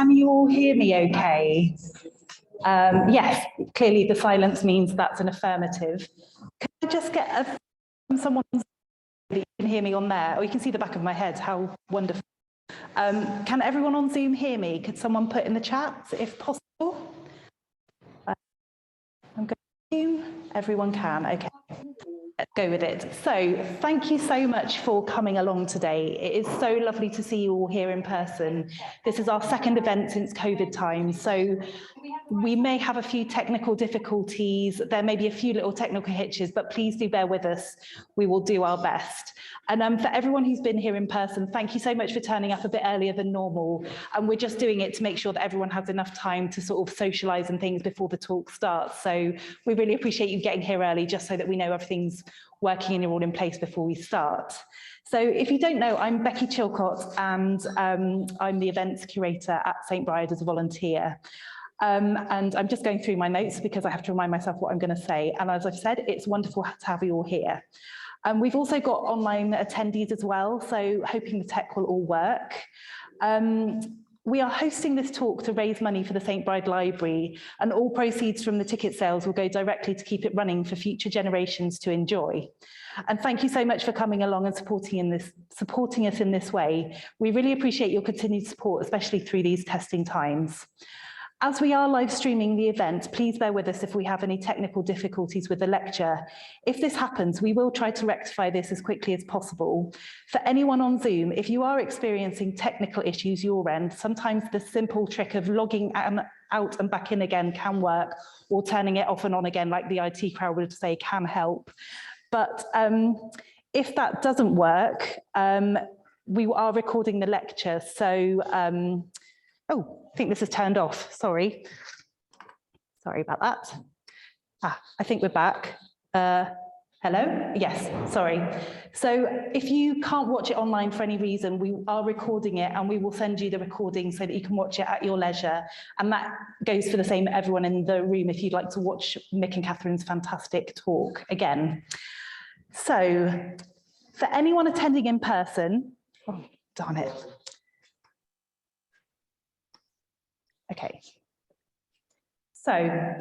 Can you all hear me okay? Yes, clearly the silence means that's an affirmative. Can I just get someone that you can hear me on there? Or you can see the back of my head, how wonderful. Can everyone on Zoom hear me? Could someone put in the chat if possible? I'm going to Zoom. Everyone can, okay. Let's go with it. So thank you so much for coming along today. It is so lovely to see you all here in person. This is our second event since COVID times, so we may have a few technical difficulties. There may be a few little technical hitches, but please do bear with us. We will do our best. And for everyone who's been here in person, thank you so much for turning up a bit earlier than normal. And we're just doing it to make sure that everyone has enough time to sort of socialise and things before the talk starts. So we really appreciate you getting here early, just so that we know everything's working and you're all in place before we start. So if you don't know, I'm Becky Chilcott, and I'm the events curator at St Bride as a volunteer. And I'm just going through my notes because I have to remind myself what I'm going to say. And as I've said, it's wonderful to have you all here. We've also got online attendees as well, so hoping the tech will all work. We are hosting this talk to raise money for the St Bride Library, and all proceeds from the ticket sales will go directly to keep it running for future generations to enjoy. And thank you so much for coming along and supporting us in this way. We really appreciate your continued support, especially through these testing times. As we are live streaming the event, please bear with us if we have any technical difficulties with the lecture. If this happens, we will try to rectify this as quickly as possible. For anyone on Zoom, if you are experiencing technical issues your end, sometimes the simple trick of logging out and back in again can work, or turning it off and on again, like the IT crowd would say, can help. But if that doesn't work, we are recording the lecture. So, oh, I think this is turned off. Sorry about that. I think we're back. Hello? Yes, sorry. So if you can't watch it online for any reason, we are recording it and we will send you the recording so that you can watch it at your leisure. And that goes for the same everyone in the room if you'd like to watch Mick and Catherine's fantastic talk again. So for anyone attending in person, oh, darn it. Okay. So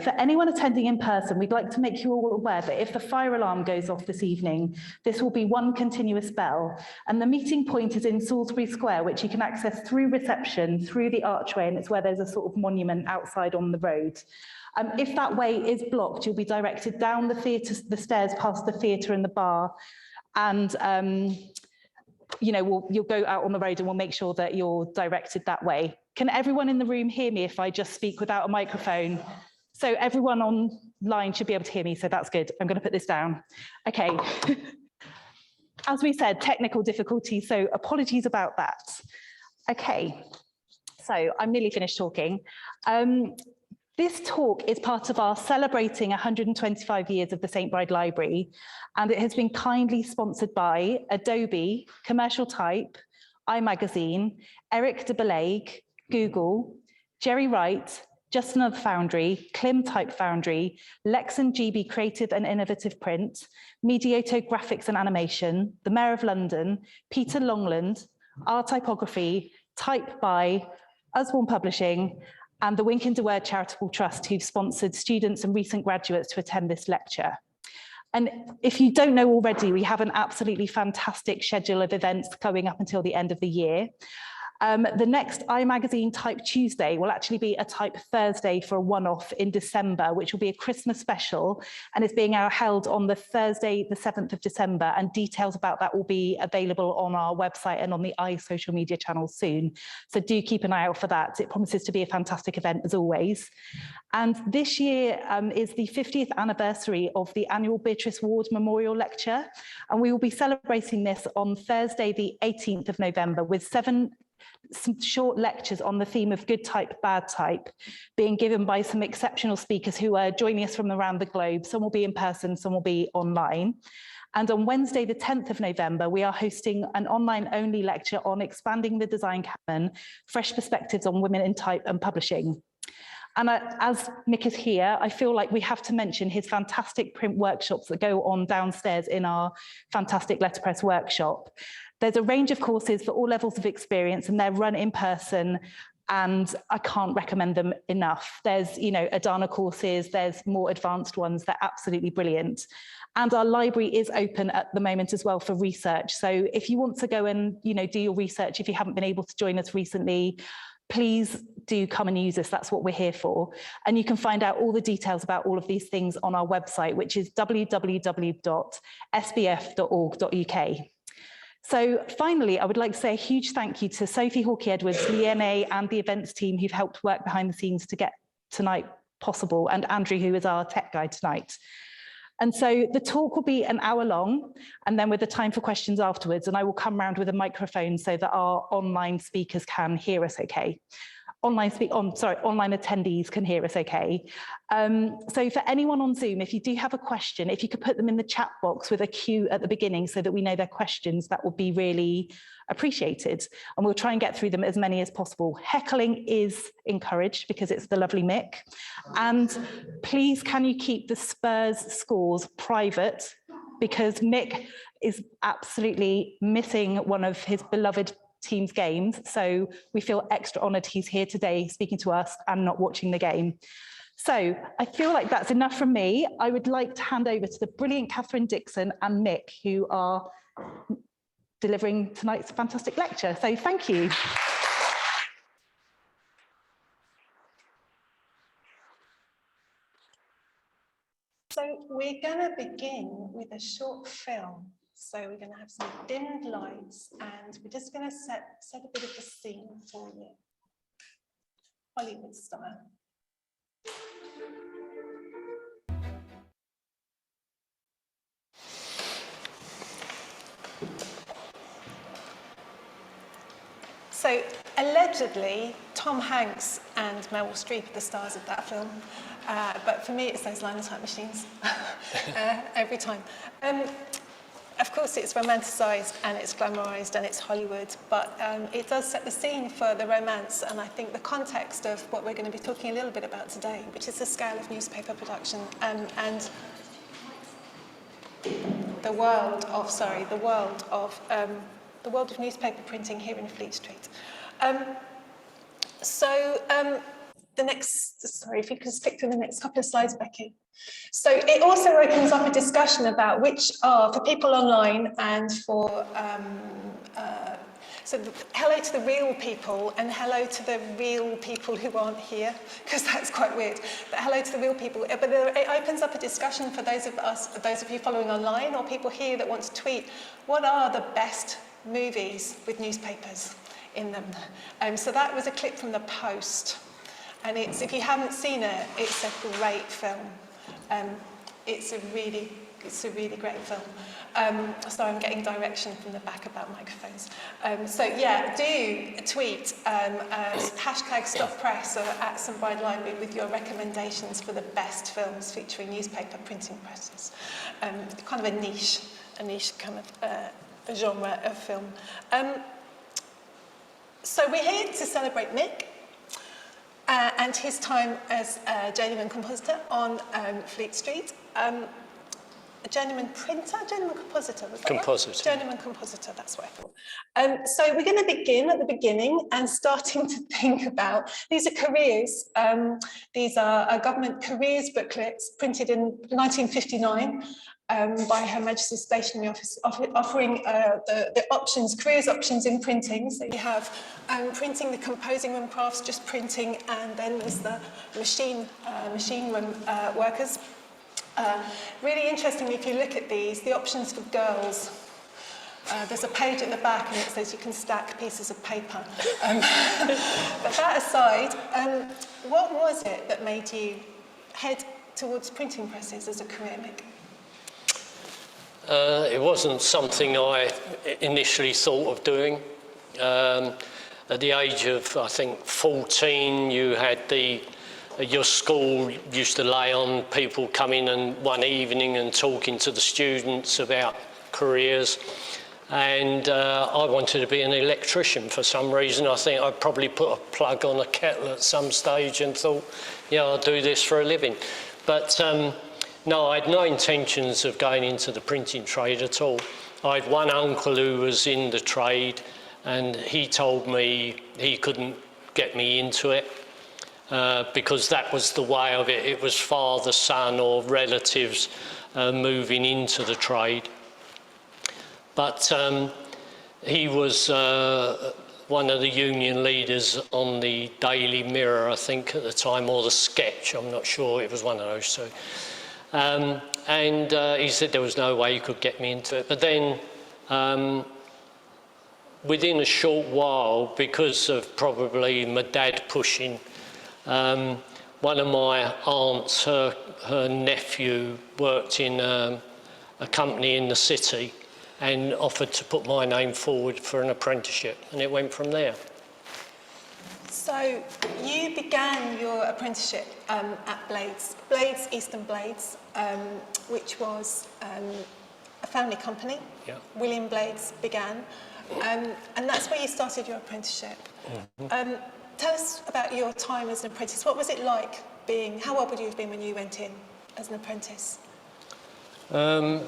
for anyone attending in person, we'd like to make you all aware that if the fire alarm goes off this evening, this will be one continuous bell. And the meeting point is in Salisbury Square, which you can access through reception, through the archway, and it's where there's a sort of monument outside on the road. If that way is blocked, you'll be directed down the stairs past the theatre and the bar, and you know, you'll go out on the road and we'll make sure that you're directed that way. Can everyone in the room hear me if I just speak without a microphone? So everyone online should be able to hear me, so that's good. I'm going to put this down. Okay. As we said, technical difficulties, so apologies about that. Okay, so I'm nearly finished talking. This talk is part of our celebrating 125 years of the St Bride Library, and it has been kindly sponsored by Adobe, Commercial Type, iMagazine, Eric de Belague, Google, Jerry Wright, Just Another Foundry, Klim Type Foundry, Lex and GB Creative and Innovative Print, Mediato Graphics and Animation, the Mayor of London, Peter Longland, R Typography, Type by, Usborne Publishing, and the Wink de Word Charitable Trust, who've sponsored students and recent graduates to attend this lecture. And if you don't know already, we have an absolutely fantastic schedule of events going up until the end of the year. The next iMagazine Type Tuesday will actually be a Type Thursday for a one-off in December, which will be a Christmas special, and is being held on the Thursday, the 7th of December, and details about that will be available on our website and on the social media channels soon. So do keep an eye out for that. It promises to be a fantastic event as always. And this year is the 50th anniversary of the annual Beatrice Ward Memorial Lecture, and we will be celebrating this on Thursday, the 18th of November, with some short lectures on the theme of good type, bad type, being given by some exceptional speakers who are joining us from around the globe. Some will be in person, some will be online. And on Wednesday, the 10th of November, we are hosting an online-only lecture on expanding the design canon, fresh perspectives on women in type and publishing. And as Mick is here, I feel like we have to mention his fantastic print workshops that go on downstairs in our fantastic letterpress workshop. There's a range of courses for all levels of experience, and they're run in person and I can't recommend them enough. There's, you know, Adana courses, there's more advanced ones, they're absolutely brilliant. And our library is open at the moment as well for research. So if you want to go and, you know, do your research, if you haven't been able to join us recently, please do come and use us. That's what we're here for. And you can find out all the details about all of these things on our website, which is www.sbf.org.uk. So finally, I would like to say a huge thank you to Sophie Hawkey-Edwards, Liene, and the events team who've helped work behind the scenes to get tonight possible, and Andrew, who is our tech guide tonight. And so the talk will be an hour long, and then with the time for questions afterwards, and I will come round with a microphone so that our online speakers can hear us okay. Online attendees can hear us okay. So for anyone on Zoom, if you do have a question, if you could put them in the chat box with a Q at the beginning so that we know their questions, that would be really appreciated. And we'll try and get through them as many as possible. Heckling is encouraged because it's the lovely Mick. And please, can you keep the Spurs scores private, because Mick is absolutely missing one of his beloved team's games. So we feel extra honoured he's here today speaking to us and not watching the game. So I feel like that's enough from me. I would like to hand over to the brilliant Catherine Dixon and Mick, who are delivering tonight's fantastic lecture. So thank you. So we're going to begin with a short film. So we're going to have some dimmed lights, and we're just going to set a bit of the scene for you, Hollywood style. So allegedly, Tom Hanks and Meryl Streep are the stars of that film. But for me, it's those linotype machines every time. Of course, it's romanticised and it's glamorised and it's Hollywood, but it does set the scene for the romance, and I think the context of what we're going to be talking a little bit about today, which is the scale of newspaper production and the world of newspaper printing here in Fleet Street. The next, sorry, if you could just click through the next couple of slides, Becky. So it also opens up a discussion about which are, for people online and for, hello to the real people and hello to the real people who aren't here, because that's quite weird, but hello to the real people. But it opens up a discussion for those of us, those of you following online or people here that want to tweet, what are the best movies with newspapers in them? So that was a clip from The Post. And it's, if you haven't seen it, it's a great film. It's a really great film. Sorry, I'm getting direction from the back about microphones. So yeah, do tweet #StopPress or @SomeBride Library with your recommendations for the best films featuring newspaper printing presses. Kind of a niche kind of genre of film. So we're here to celebrate Mick. And his time as a journeyman compositor on Fleet Street. A journeyman printer, journeyman compositor, was that Compositor. Right? Journeyman compositor, that's what I thought. So we're going to begin at the beginning and starting to think about, these are careers. These are government careers booklets printed in 1959 by Her Majesty's Stationery Office, offering the options, careers options in printing. So you have printing, the composing room crafts, just printing, and then there's the machine room workers. Really interestingly, if you look at these, the options for girls, there's a page at the back and it says you can stack pieces of paper. But that aside, what was it that made you head towards printing presses as a career, Mick? It wasn't something I initially thought of doing. At the age of, I think, 14, you had your school used to lay on people coming in one evening and talking to the students about careers. And I wanted to be an electrician for some reason. I think I probably put a plug on a kettle at some stage and thought, yeah, I'll do this for a living. But no, I had no intentions of going into the printing trade at all. I had one uncle who was in the trade, and he told me he couldn't get me into it, because that was the way of it. It was father, son or relatives moving into the trade. But he was one of the union leaders on the Daily Mirror, I think, at the time, or the Sketch, I'm not sure, it was one of those two. And he said there was no way he could get me into it. But then, within a short while, because of probably my dad pushing, one of my aunts, her nephew worked in a company in the city and offered to put my name forward for an apprenticeship, and it went from there. So you began your apprenticeship at Blades, Eastern Blades, which was a family company. Yeah. William Blades began, and that's where you started your apprenticeship. Mm-hmm. Tell us about your time as an apprentice. What was it like being, how old would you have been when you went in as an apprentice? Well,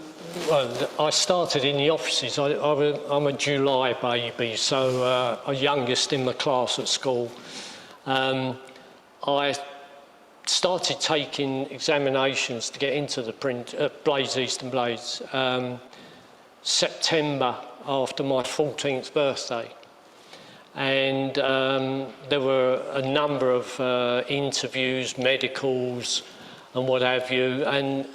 I started in the offices. I'm a July baby, so I'm youngest in my class at school. I started taking examinations to get into the print at Blades, Eastern Blades, September after my 14th birthday. And there were a number of interviews, medicals and what have you, and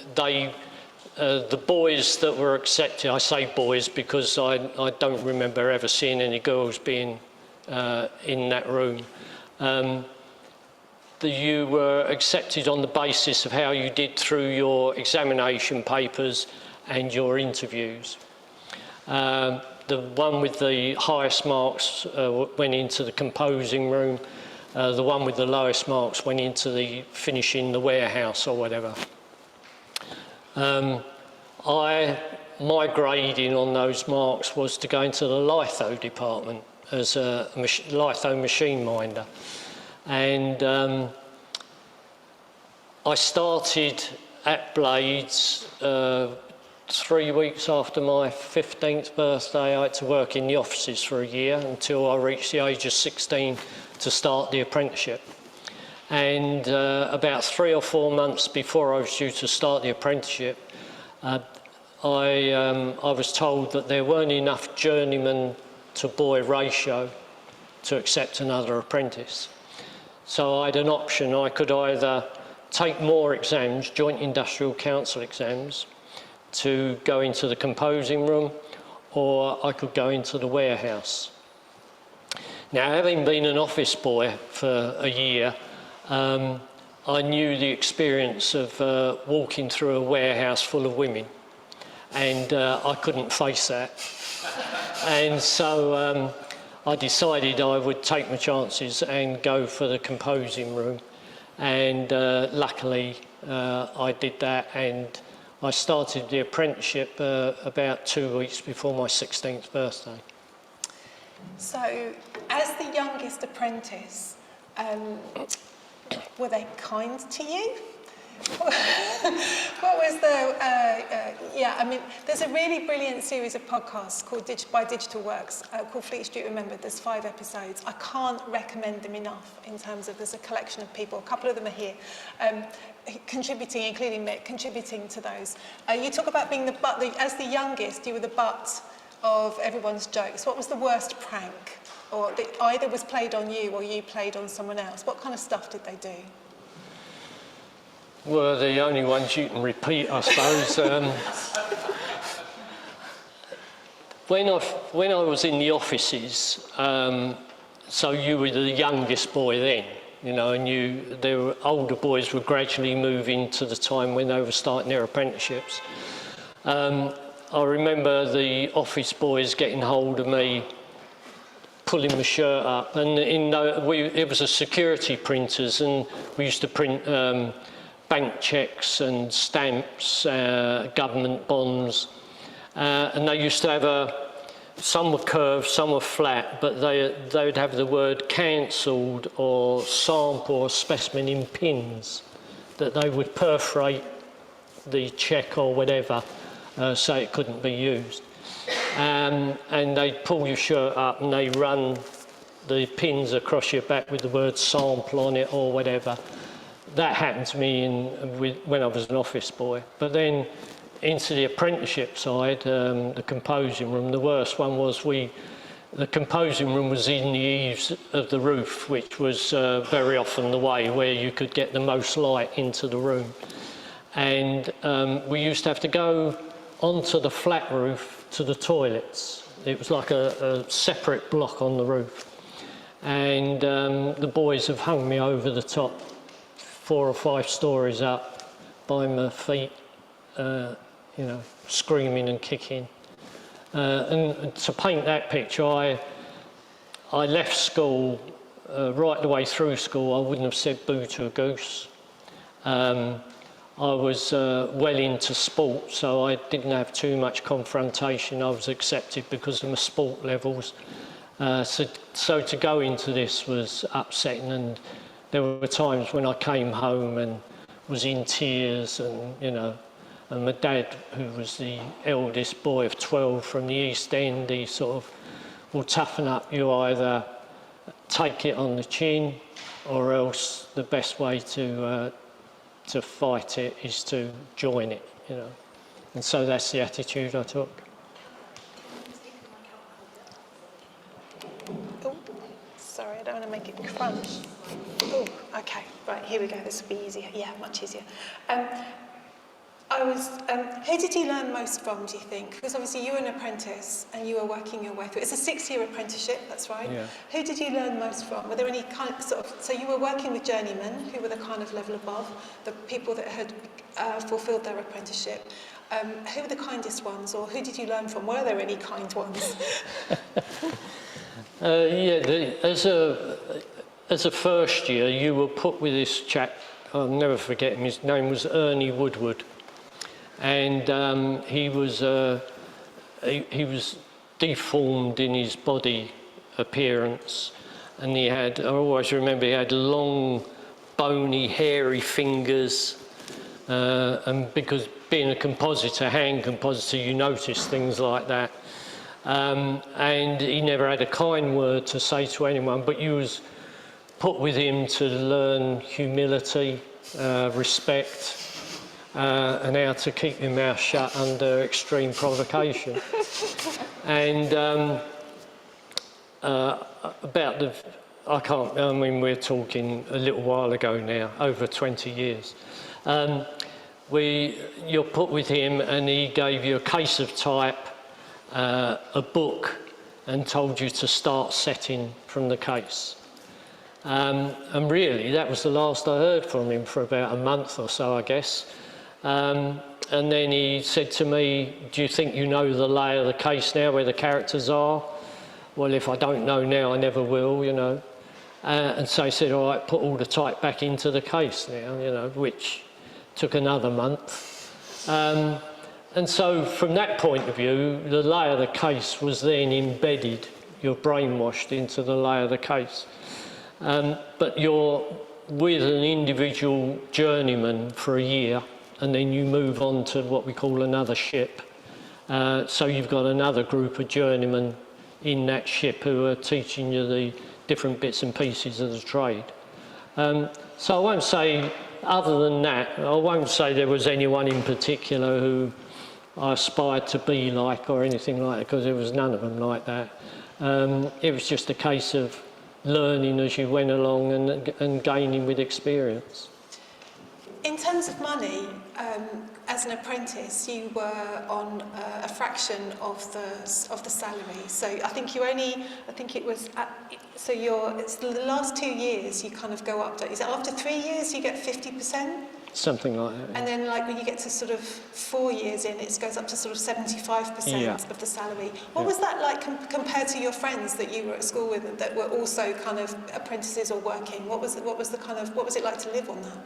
the boys that were accepted, I say boys because I don't remember ever seeing any girls being in that room. You were accepted on the basis of how you did through your examination papers and your interviews. The one with the highest marks went into the composing room. The one with the lowest marks went into the finishing the warehouse or whatever. My grading on those marks was to go into the litho department as a litho machine minder. And I started at Blades 3 weeks after my 15th birthday. I had to work in the offices for a year until I reached the age of 16 to start the apprenticeship. And about 3 or 4 months before I was due to start the apprenticeship, I was told that there weren't enough journeyman to boy ratio to accept another apprentice. So I had an option. I could either take more exams, Joint Industrial Council exams, to go into the composing room, or I could go into the warehouse. Now, having been an office boy for a year, I knew the experience of walking through a warehouse full of women, and I couldn't face that. And so I decided I would take my chances and go for the composing room. And luckily I did that, and I started the apprenticeship about 2 weeks before my 16th birthday. So, as the youngest apprentice, were they kind to you? What was the, yeah, I mean, there's a really brilliant series of podcasts called by Digital Works called Fleet Street Remembered. There's 5 episodes. I can't recommend them enough in terms of there's a collection of people, a couple of them are here, contributing, including Mick, contributing to those. You talk about being the butt, as the youngest, you were the butt of everyone's jokes. What was the worst prank? Or that either was played on you or you played on someone else? What kind of stuff did they do? Well, the only ones you can repeat, I suppose. When I was in the offices, so you were the youngest boy then, you know, and there were older boys were gradually moving to the time when they were starting their apprenticeships. I remember the office boys getting hold of me, pulling my shirt up, and it was a security printers, and we used to print bank checks and stamps, government bonds, and they used to have some were curved, some were flat, but they would have the word cancelled or sample or specimen in pins that they would perforate the check or whatever so it couldn't be used. And they'd pull your shirt up and they'd run the pins across your back with the word sample on it or whatever. That happened to me when I was an office boy. But then into the apprenticeship side, the composing room, the worst one was the composing room was in the eaves of the roof, which was very often the way where you could get the most light into the room. And we used to have to go onto the flat roof to the toilets. It was like a separate block on the roof. And the boys have hung me over the top 4 or 5 stories up by my feet, you know, screaming and kicking. And to paint that picture, I left school, right the way through school, I wouldn't have said boo to a goose. I was well into sport, so I didn't have too much confrontation. I was accepted because of my sport levels. So to go into this was upsetting, and there were times when I came home and was in tears, and you know, and my dad, who was the eldest boy of 12 from the East End, he sort of, will toughen up. You either take it on the chin, or else the best way to fight it is to join it, you know. And so that's the attitude I took. Oh, sorry, I don't want to make it crunch. Oh, okay, right, here we go. This will be easier. Yeah, much easier. Who did you learn most from, do you think? Because obviously you were an apprentice and you were working your way through. It's a 6-year apprenticeship, that's right? Yeah. Who did you learn most from? Were there any kind of so you were working with journeymen who were the kind of level above, the people that had fulfilled their apprenticeship. Who were the kindest ones, or who did you learn from? Were there any kind ones? As a first year, you were put with this chap, I'll never forget him, his name was Ernie Woodward. And he was deformed in his body appearance, and he had, I always remember, he had long, bony, hairy fingers, and because being a compositor, hand compositor, you notice things like that. And he never had a kind word to say to anyone, but you was put with him to learn humility, respect, and how to keep your mouth shut under extreme provocation. And we're talking a little while ago now, over 20 years. You're put with him and he gave you a case of type, a book, and told you to start setting from the case. And really, that was the last I heard from him for about a month or so, I guess. And then he said to me, do you think you know the lay of the case now, where the characters are? Well, if I don't know now, I never will, you know. And so he said, all right, put all the type back into the case now, you know, which took another month. And so from that point of view, the lay of the case was then embedded. You're brainwashed into the lay of the case. But you're with an individual journeyman for a year, and then you move on to what we call another ship. So you've got another group of journeymen in that ship who are teaching you the different bits and pieces of the trade. So I won't say, other than that, I won't say there was anyone in particular who I aspired to be like or anything like that, because there was none of them like that. It was just a case of learning as you went along and gaining with experience. In terms of money, as an apprentice, you were on a fraction of the salary. So I think it's the last 2 years you kind of go up to, is it after 3 years you get 50%? Something like that. And then like when you get to sort of 4 years in, it goes up to sort of 75% of the salary. What was that like compared to your friends that you were at school with that were also kind of apprentices or working? What was it like to live on that?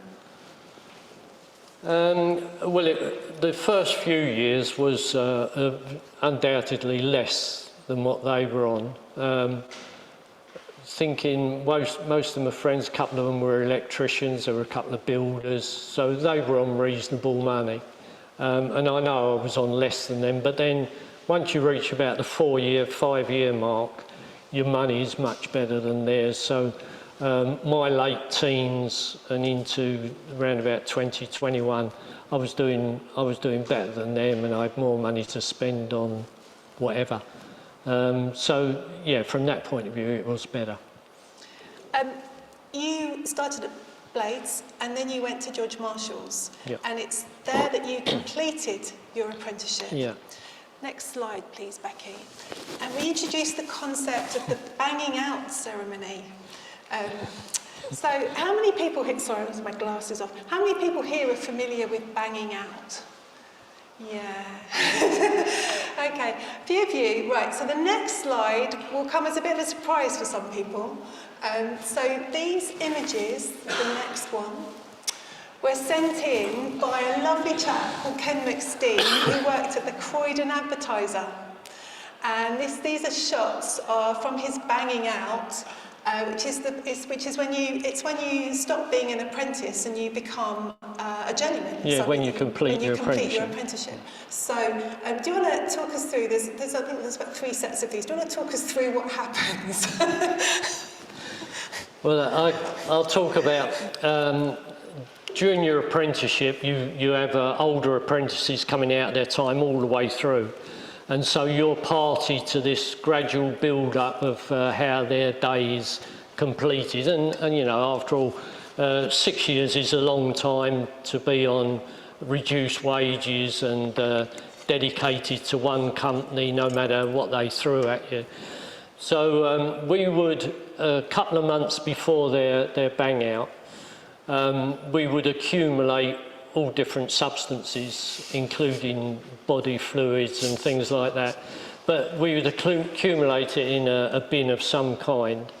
The first few years was undoubtedly less than what they were on. Thinking most of my friends, a couple of them were electricians, there were a couple of builders, so they were on reasonable money. And I know I was on less than them, but then once you reach about the 4-year, 5-year mark, your money is much better than theirs. So my late teens and into around about 2021, I was doing better than them, and I had more money to spend on whatever. So yeah, from that point of view, it was better. You started at Blades and then you went to George Marshall's, Yeah. and it's there that you completed your apprenticeship. Yeah. Next slide, please, Becky. And we introduced the concept of the banging out ceremony. So how many people here, sorry, with my glasses off, how many people here are familiar with banging out? Yeah. Okay, a few of you. Right, so the next slide will come as a bit of a surprise for some people. So these images, the next one, were sent in by a lovely chap called Ken McSteen, who worked at the Croydon Advertiser. And these are shots from his banging out, which is when you stop being an apprentice and you become a journeyman. Yeah, when you complete your apprenticeship. So, do you want to talk us through? I think there's about 3 sets of these. Do you want to talk us through what happens? Well, I'll talk about during your apprenticeship, you have older apprentices coming out their time all the way through. And so you're party to this gradual build-up of how their day is completed. And you know, after all, 6 years is a long time to be on reduced wages and dedicated to one company, no matter what they threw at you. So we would, a couple of months before their bang out, we would accumulate all different substances, including body fluids and things like that. But we would accumulate it in a bin of some kind.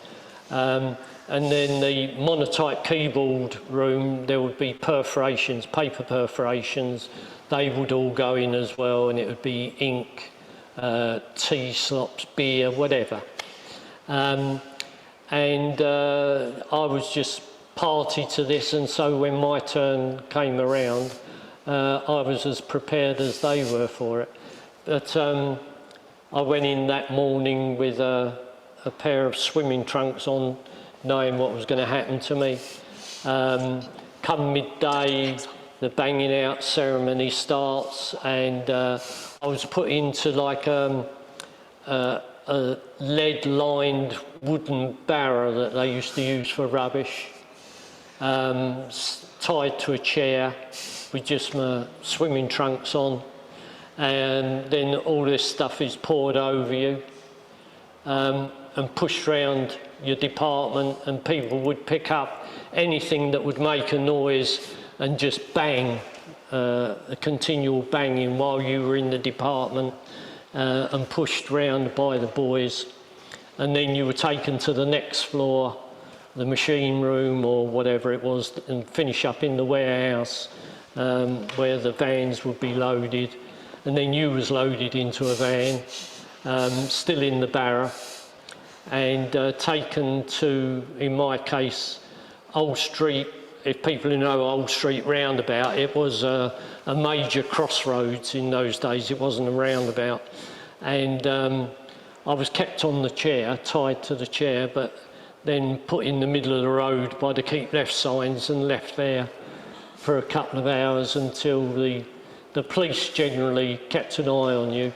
And then the monotype keyboard room, there would be perforations, paper perforations. They would all go in as well, and it would be ink, tea slops, beer, whatever. And I was just party to this, and so when my turn came around, I was as prepared as they were for it. But I went in that morning with a pair of swimming trunks on, knowing what was going to happen to me. Come midday, the banging out ceremony starts, and I was put into like a lead-lined wooden barrow that they used to use for rubbish. Tied to a chair with just my swimming trunks on, and then all this stuff is poured over you and pushed around your department, and people would pick up anything that would make a noise and just bang, a continual banging while you were in the department and pushed round by the boys. And then you were taken to the next floor, the machine room or whatever it was, and finish up in the warehouse where the vans would be loaded. And then you was loaded into a van, still in the barrow, and taken to, in my case, Old Street. If people who know Old Street roundabout, it was a major crossroads in those days. It wasn't a roundabout. And I was kept on the chair, tied to the chair, but then put in the middle of the road by the keep left signs and left there for a couple of hours until the police generally kept an eye on you.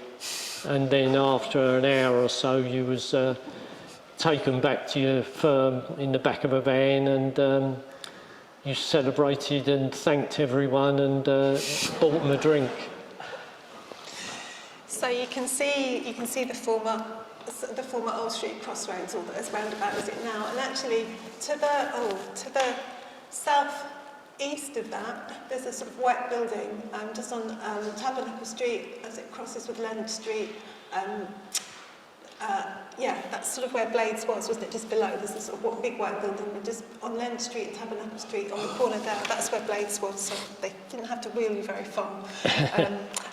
And then after an hour or so, you was taken back to your firm in the back of a van, and you celebrated and thanked everyone and bought them a drink. So you can see the former Old Street crossroads, or as roundabout as it now, and actually to the south east of that, there's a sort of white building just on Tabernacle Street as it crosses with Leonard Street. Yeah, that's sort of where Blades was, wasn't it? Just below, there's a sort of big white building, and just on Leonard Street and Tabernacle Street, on the corner there, that's where Blades was, so they didn't have to wheel you very far.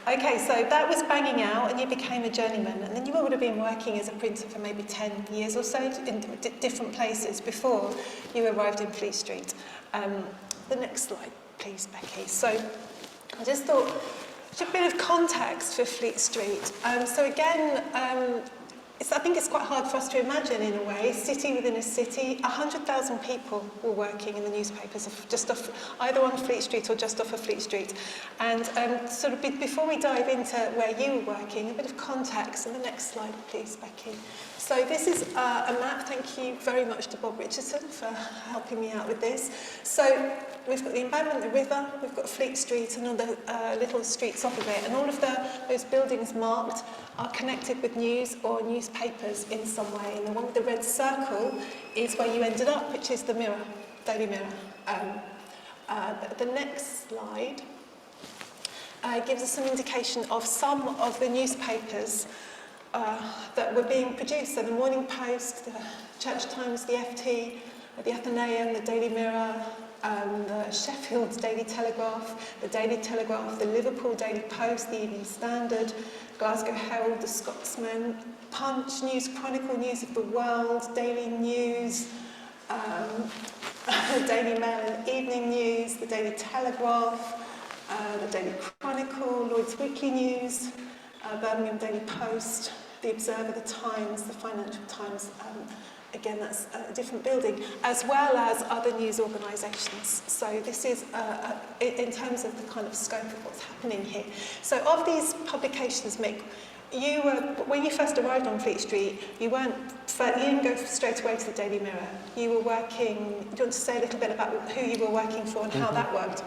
Okay, so that was banging out, and you became a journeyman, and then you would have been working as a printer for maybe 10 years or so in different places before you arrived in Fleet Street. The next slide, please, Becky. So I just thought, just a bit of context for Fleet Street. So again, I think it's quite hard for us to imagine, in a way, city within a city. 100,000 people were working in the newspapers, just off, either on Fleet Street or just off of Fleet Street. And sort of before we dive into where you were working, a bit of context. And the next slide, please, Becky. So this is a map. Thank you very much to Bob Richardson for helping me out with this. So we've got the embankment, the river, we've got Fleet Street and other little streets off of it. And all of those buildings marked are connected with news or newspapers in some way. And the one with the red circle is where you ended up, which is the Mirror, Daily Mirror. The next slide gives us some indication of some of the newspapers that were being produced. So the Morning Post, the Church Times, the FT, the Athenaeum, the Daily Mirror, the Sheffield Daily Telegraph, the Daily Telegraph, the Liverpool Daily Post, the Evening Standard, Glasgow Herald, the Scotsman, Punch, News Chronicle, News of the World, Daily News, the Daily Mail and Evening News, the Daily Telegraph, the Daily Chronicle, Lloyd's Weekly News, Birmingham Daily Post, the Observer, the Times, the Financial Times. Again, that's a different building, as well as other news organisations. So this is in terms of the kind of scope of what's happening here. So of these publications, Mick, you were, when you first arrived on Fleet Street, you didn't go straight away to the Daily Mirror. You were working. Do you want to say a little bit about who you were working for and how that worked?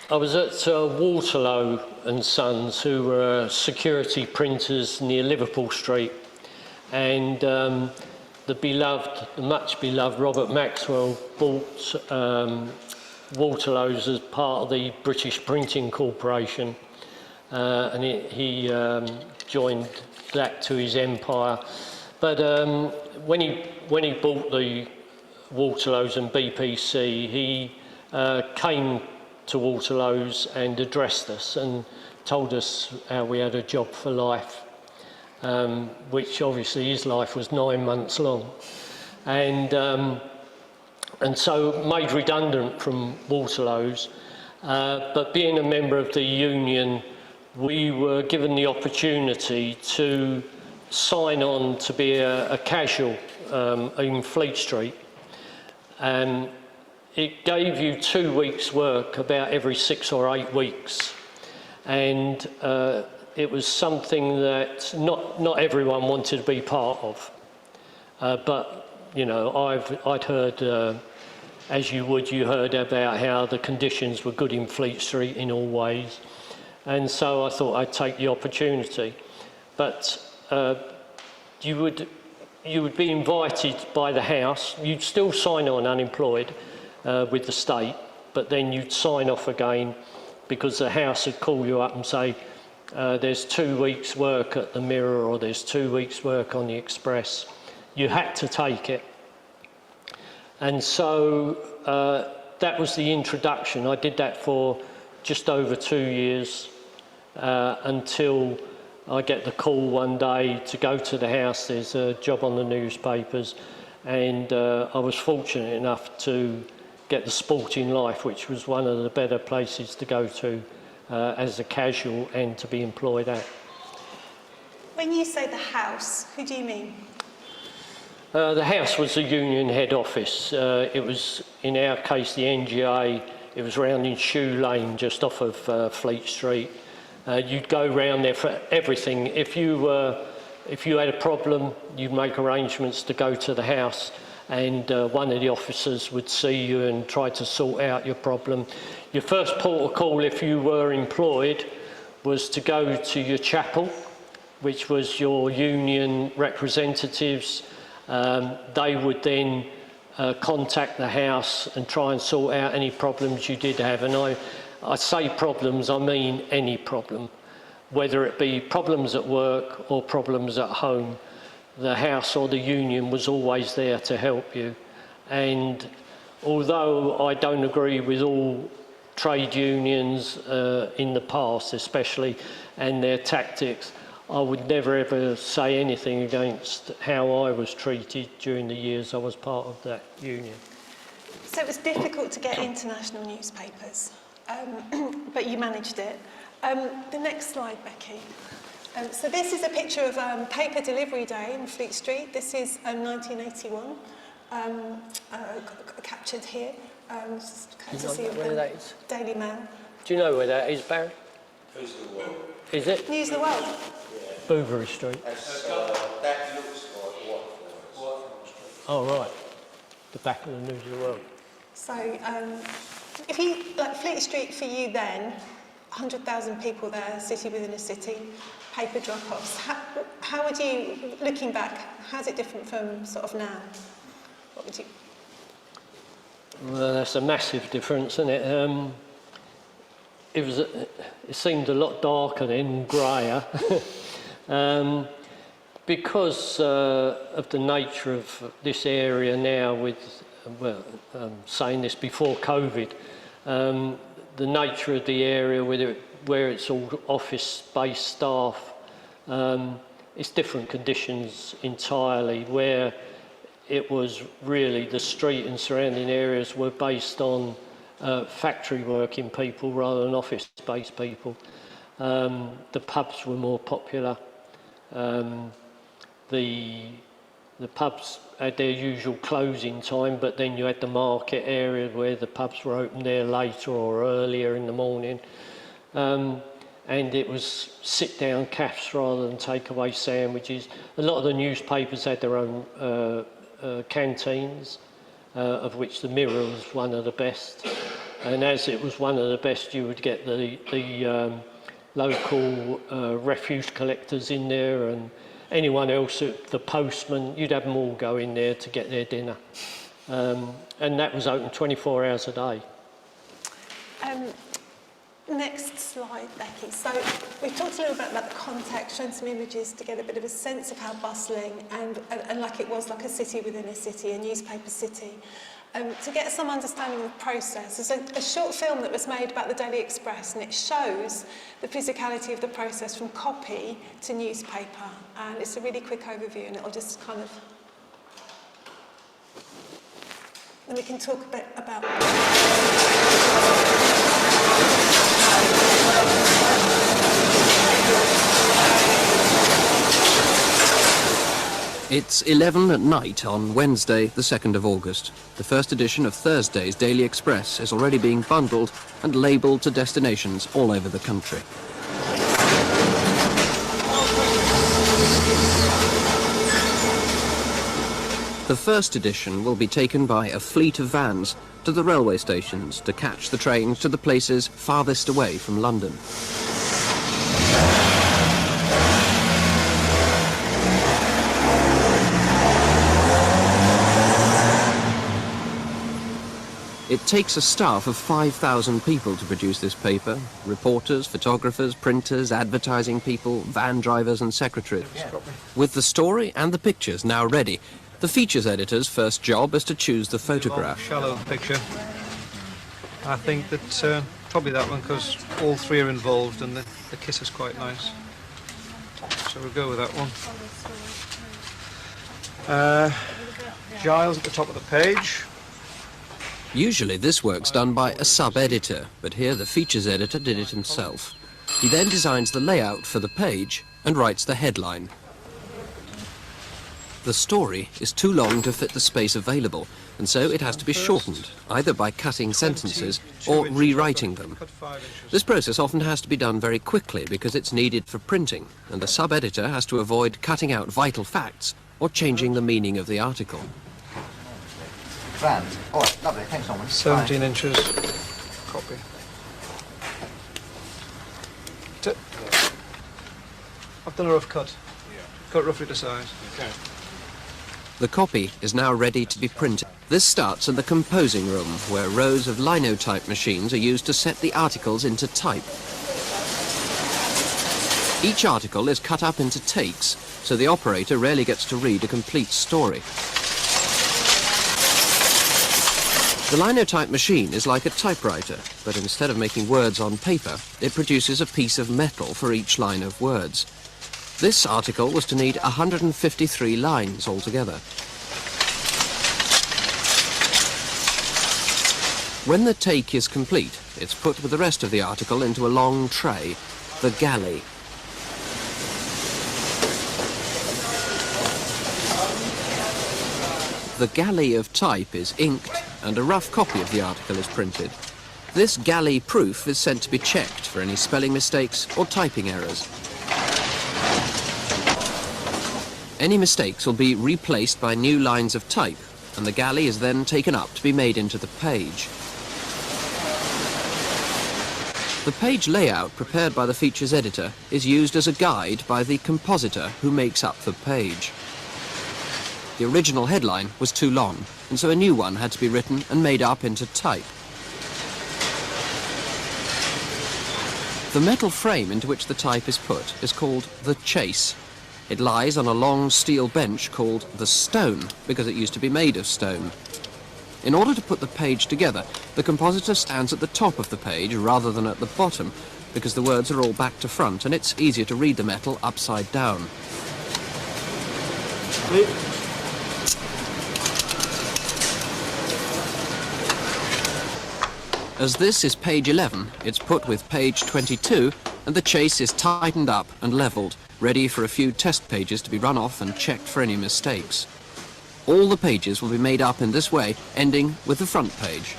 I was at Waterlow and Sons, who were security printers near Liverpool Street, and the much beloved Robert Maxwell bought Waterlow's as part of the British Printing Corporation, and he joined that to his empire. But when he bought the Waterlow's and BPC, he came to Waterlow's and addressed us and told us how we had a job for life, which obviously his life was 9 months long, and so made redundant from Waterlow's. But being a member of the union, we were given the opportunity to sign on to be a casual in Fleet Street. It gave you 2 weeks' work about every 6 or 8 weeks, and it was something that not everyone wanted to be part of. But you know, I'd heard, as you heard about how the conditions were good in Fleet Street in all ways, and so I thought I'd take the opportunity. But you would be invited by the house. You'd still sign on unemployed with the state, but then you'd sign off again because the house would call you up and say, there's 2 weeks' work at the Mirror, or there's 2 weeks' work on the Express. You had to take it. And so that was the introduction. I did that for just over 2 years until I get the call one day to go to the house. There's a job on the newspapers, and I was fortunate enough to get the Sporting Life, which was one of the better places to go to as a casual and to be employed at. When you say the house, who do you mean? The house was the union head office. It was, in our case, the NGA. It was round in Shoe Lane, just off of Fleet Street. You'd go round there for everything. If you had a problem, you'd make arrangements to go to the house, and one of the officers would see you and try to sort out your problem. Your first port of call, if you were employed, was to go to your chapel, which was your union representatives. They would then contact the house and try and sort out any problems you did have. And I say problems, I mean any problem, whether it be problems at work or problems at home. The house or the union was always there to help you. And although I don't agree with all trade unions in the past especially, and their tactics, I would never ever say anything against how I was treated during the years I was part of that union. So it was difficult to get international newspapers, but you managed it. The next slide, Becky. So this is a picture of paper delivery day in Fleet Street. This is 1981, captured here. Courtesy of where that is? Daily Mail. Do you know where that is, Barry? News of the World. Is it? News of the World. Bouverie Street. That looks like what? Oh, right. The back of the News of the World. So if you, like Fleet Street for you then, 100,000 people there, city within a city, paper drop-offs. How would you, looking back, how's it different from sort of now? What would you? Well, that's a massive difference, isn't it? It seemed a lot darker then, greyer, because of the nature of this area now. With saying this before COVID, the nature of the area where it's all office-based staff, it's different conditions entirely. Where it was really the street and surrounding areas were based on factory working people rather than office-based people. The pubs were more popular. The pubs had their usual closing time, but then you had the market area where the pubs were open there later or earlier in the morning. And it was sit-down cafes rather than takeaway sandwiches. A lot of the newspapers had their own canteens, of which the Mirror was one of the best. And as it was one of the best, you would get the local refuse collectors in there, and anyone else, the postman, you'd have them all go in there to get their dinner. And that was open 24 hours a day. Next slide, Becky. So we've talked a little bit about the context, shown some images to get a bit of a sense of how bustling and like it was like a city within a city, a newspaper city. To get some understanding of the process, there's a short film that was made about the Daily Express, and it shows the physicality of the process from copy to newspaper. And it's a really quick overview, and it'll just kind of... Then we can talk a bit about... It's 11 at night on Wednesday, the 2nd of August. The first edition of Thursday's Daily Express is already being bundled and labelled to destinations all over the country. The first edition will be taken by a fleet of vans to the railway stations to catch the trains to the places farthest away from London. It takes a staff of 5,000 people to produce this paper. Reporters, photographers, printers, advertising people, van drivers and secretaries. With the story and the pictures now ready, the features editor's first job is to choose the photograph. Shallow picture. I think that probably that one, because all three are involved and the kiss is quite nice. So we'll go with that one. Giles at the top of the page. Usually this work's done by a sub-editor, but here the features editor did it himself. He then designs the layout for the page and writes the headline. The story is too long to fit the space available, and so it has to be shortened, either by cutting sentences or rewriting them. This process often has to be done very quickly because it's needed for printing, and the sub-editor has to avoid cutting out vital facts or changing the meaning of the article. Grand. All right, lovely. Thanks, Norman. 17 inches. Copy. I've done a rough cut. Cut roughly to size. Okay. The copy is now ready to be printed. This starts in the composing room, where rows of linotype machines are used to set the articles into type. Each article is cut up into takes, so the operator rarely gets to read a complete story. The linotype machine is like a typewriter, but instead of making words on paper, it produces a piece of metal for each line of words. This article was to need 153 lines altogether. When the take is complete, it's put with the rest of the article into a long tray, the galley. The galley of type is inked and a rough copy of the article is printed. This galley proof is sent to be checked for any spelling mistakes or typing errors. Any mistakes will be replaced by new lines of type, and the galley is then taken up to be made into the page. The page layout prepared by the features editor is used as a guide by the compositor who makes up the page. The original headline was too long, and so a new one had to be written and made up into type. The metal frame into which the type is put is called the chase. It lies on a long steel bench called the stone, because it used to be made of stone. In order to put the page together, the compositor stands at the top of the page rather than at the bottom, because the words are all back to front and it's easier to read the metal upside down. As this is page 11, it's put with page 22 and the chase is tightened up and levelled, ready for a few test pages to be run off and checked for any mistakes. All the pages will be made up in this way, ending with the front page.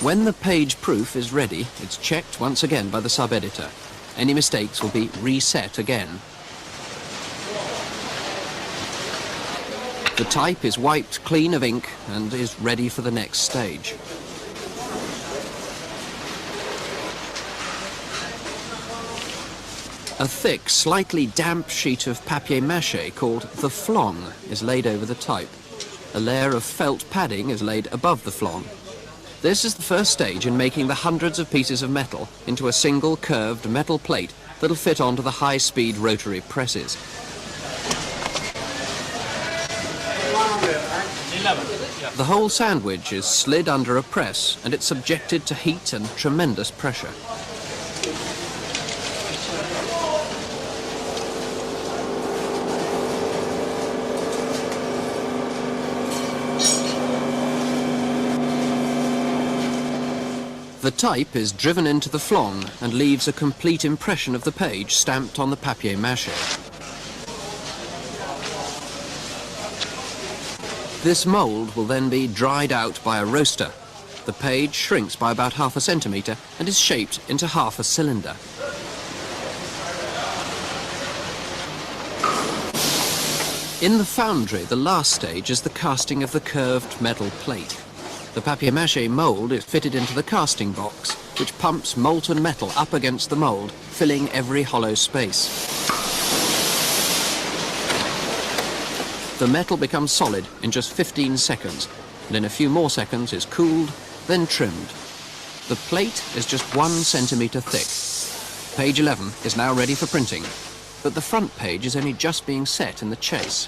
When the page proof is ready, it's checked once again by the sub-editor. Any mistakes will be reset again. The type is wiped clean of ink and is ready for the next stage. A thick, slightly damp sheet of papier-mâché called the flong is laid over the type. A layer of felt padding is laid above the flong. This is the first stage in making the hundreds of pieces of metal into a single curved metal plate that'll fit onto the high-speed rotary presses. The whole sandwich is slid under a press and it's subjected to heat and tremendous pressure. The type is driven into the flong and leaves a complete impression of the page stamped on the papier-mâché. This mould will then be dried out by a roaster. The page shrinks by about ½ centimetre and is shaped into half a cylinder. In the foundry, the last stage is the casting of the curved metal plate. The papier-mâché mould is fitted into the casting box, which pumps molten metal up against the mould, filling every hollow space. The metal becomes solid in just 15 seconds, and in a few more seconds is cooled, then trimmed. The plate is just 1 centimetre thick. Page 11 is now ready for printing, but the front page is only just being set in the chase.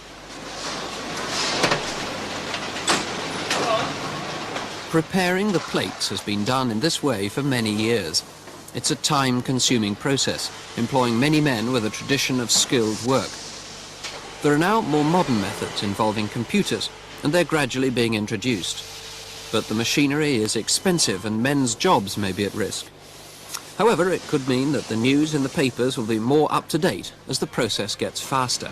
Preparing the plates has been done in this way for many years. It's a time-consuming process, employing many men with a tradition of skilled work. There are now more modern methods involving computers, and they're gradually being introduced. But the machinery is expensive and men's jobs may be at risk. However, it could mean that the news in the papers will be more up-to-date as the process gets faster.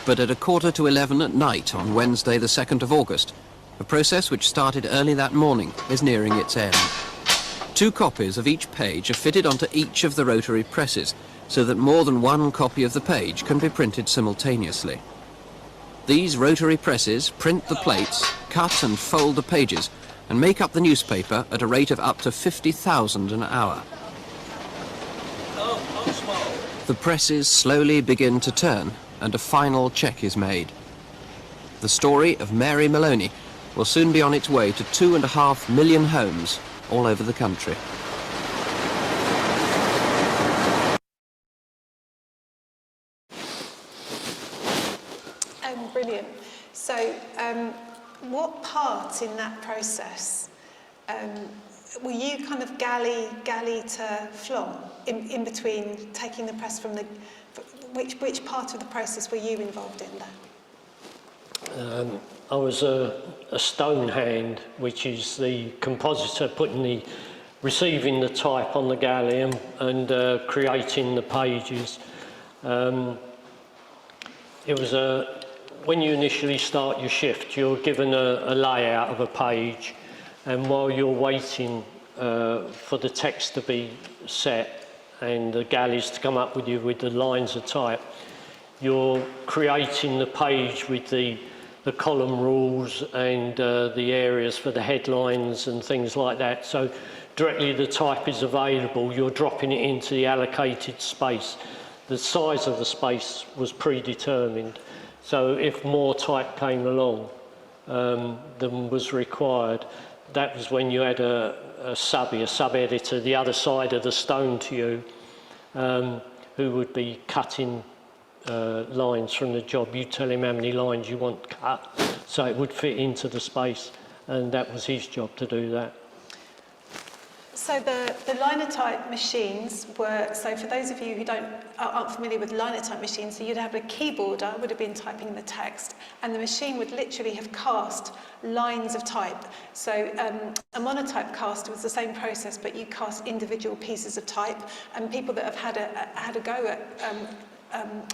But at 11:15 at night on Wednesday the 2nd of August, a process which started early that morning is nearing its end. 2 copies of each page are fitted onto each of the rotary presses, so that more than 1 copy of the page can be printed simultaneously. These rotary presses print the plates, cut and fold the pages, and make up the newspaper at a rate of up to 50,000 an hour. The presses slowly begin to turn, and a final check is made. The story of Mary Maloney will soon be on its way to 2.5 million homes all over the country. Brilliant. So, what part in that process were you kind of galley to flong in between taking the press from the? Which part of the process were you involved in there? I was a stone hand, which is the compositor putting the receiving the type on the galley and creating the pages. It was when you initially start your shift, you're given a layout of a page, and while you're waiting for the text to be set and the galleys to come up with you with the lines of type, you're creating the page with the column rules and the areas for the headlines and things like that. So directly the type is available, you're dropping it into the allocated space. The size of the space was predetermined. So if more type came along than was required, that was when you had a sub-editor, the other side of the stone to you, who would be cutting lines from the job. You tell him how many lines you want cut, so it would fit into the space, and that was his job to do that. So the linotype machines were, so for those of you who aren't familiar with linotype machines, so you'd have a keyboarder would have been typing the text, and the machine would literally have cast lines of type. So a monotype cast was the same process, but you cast individual pieces of type, and people that have had a go at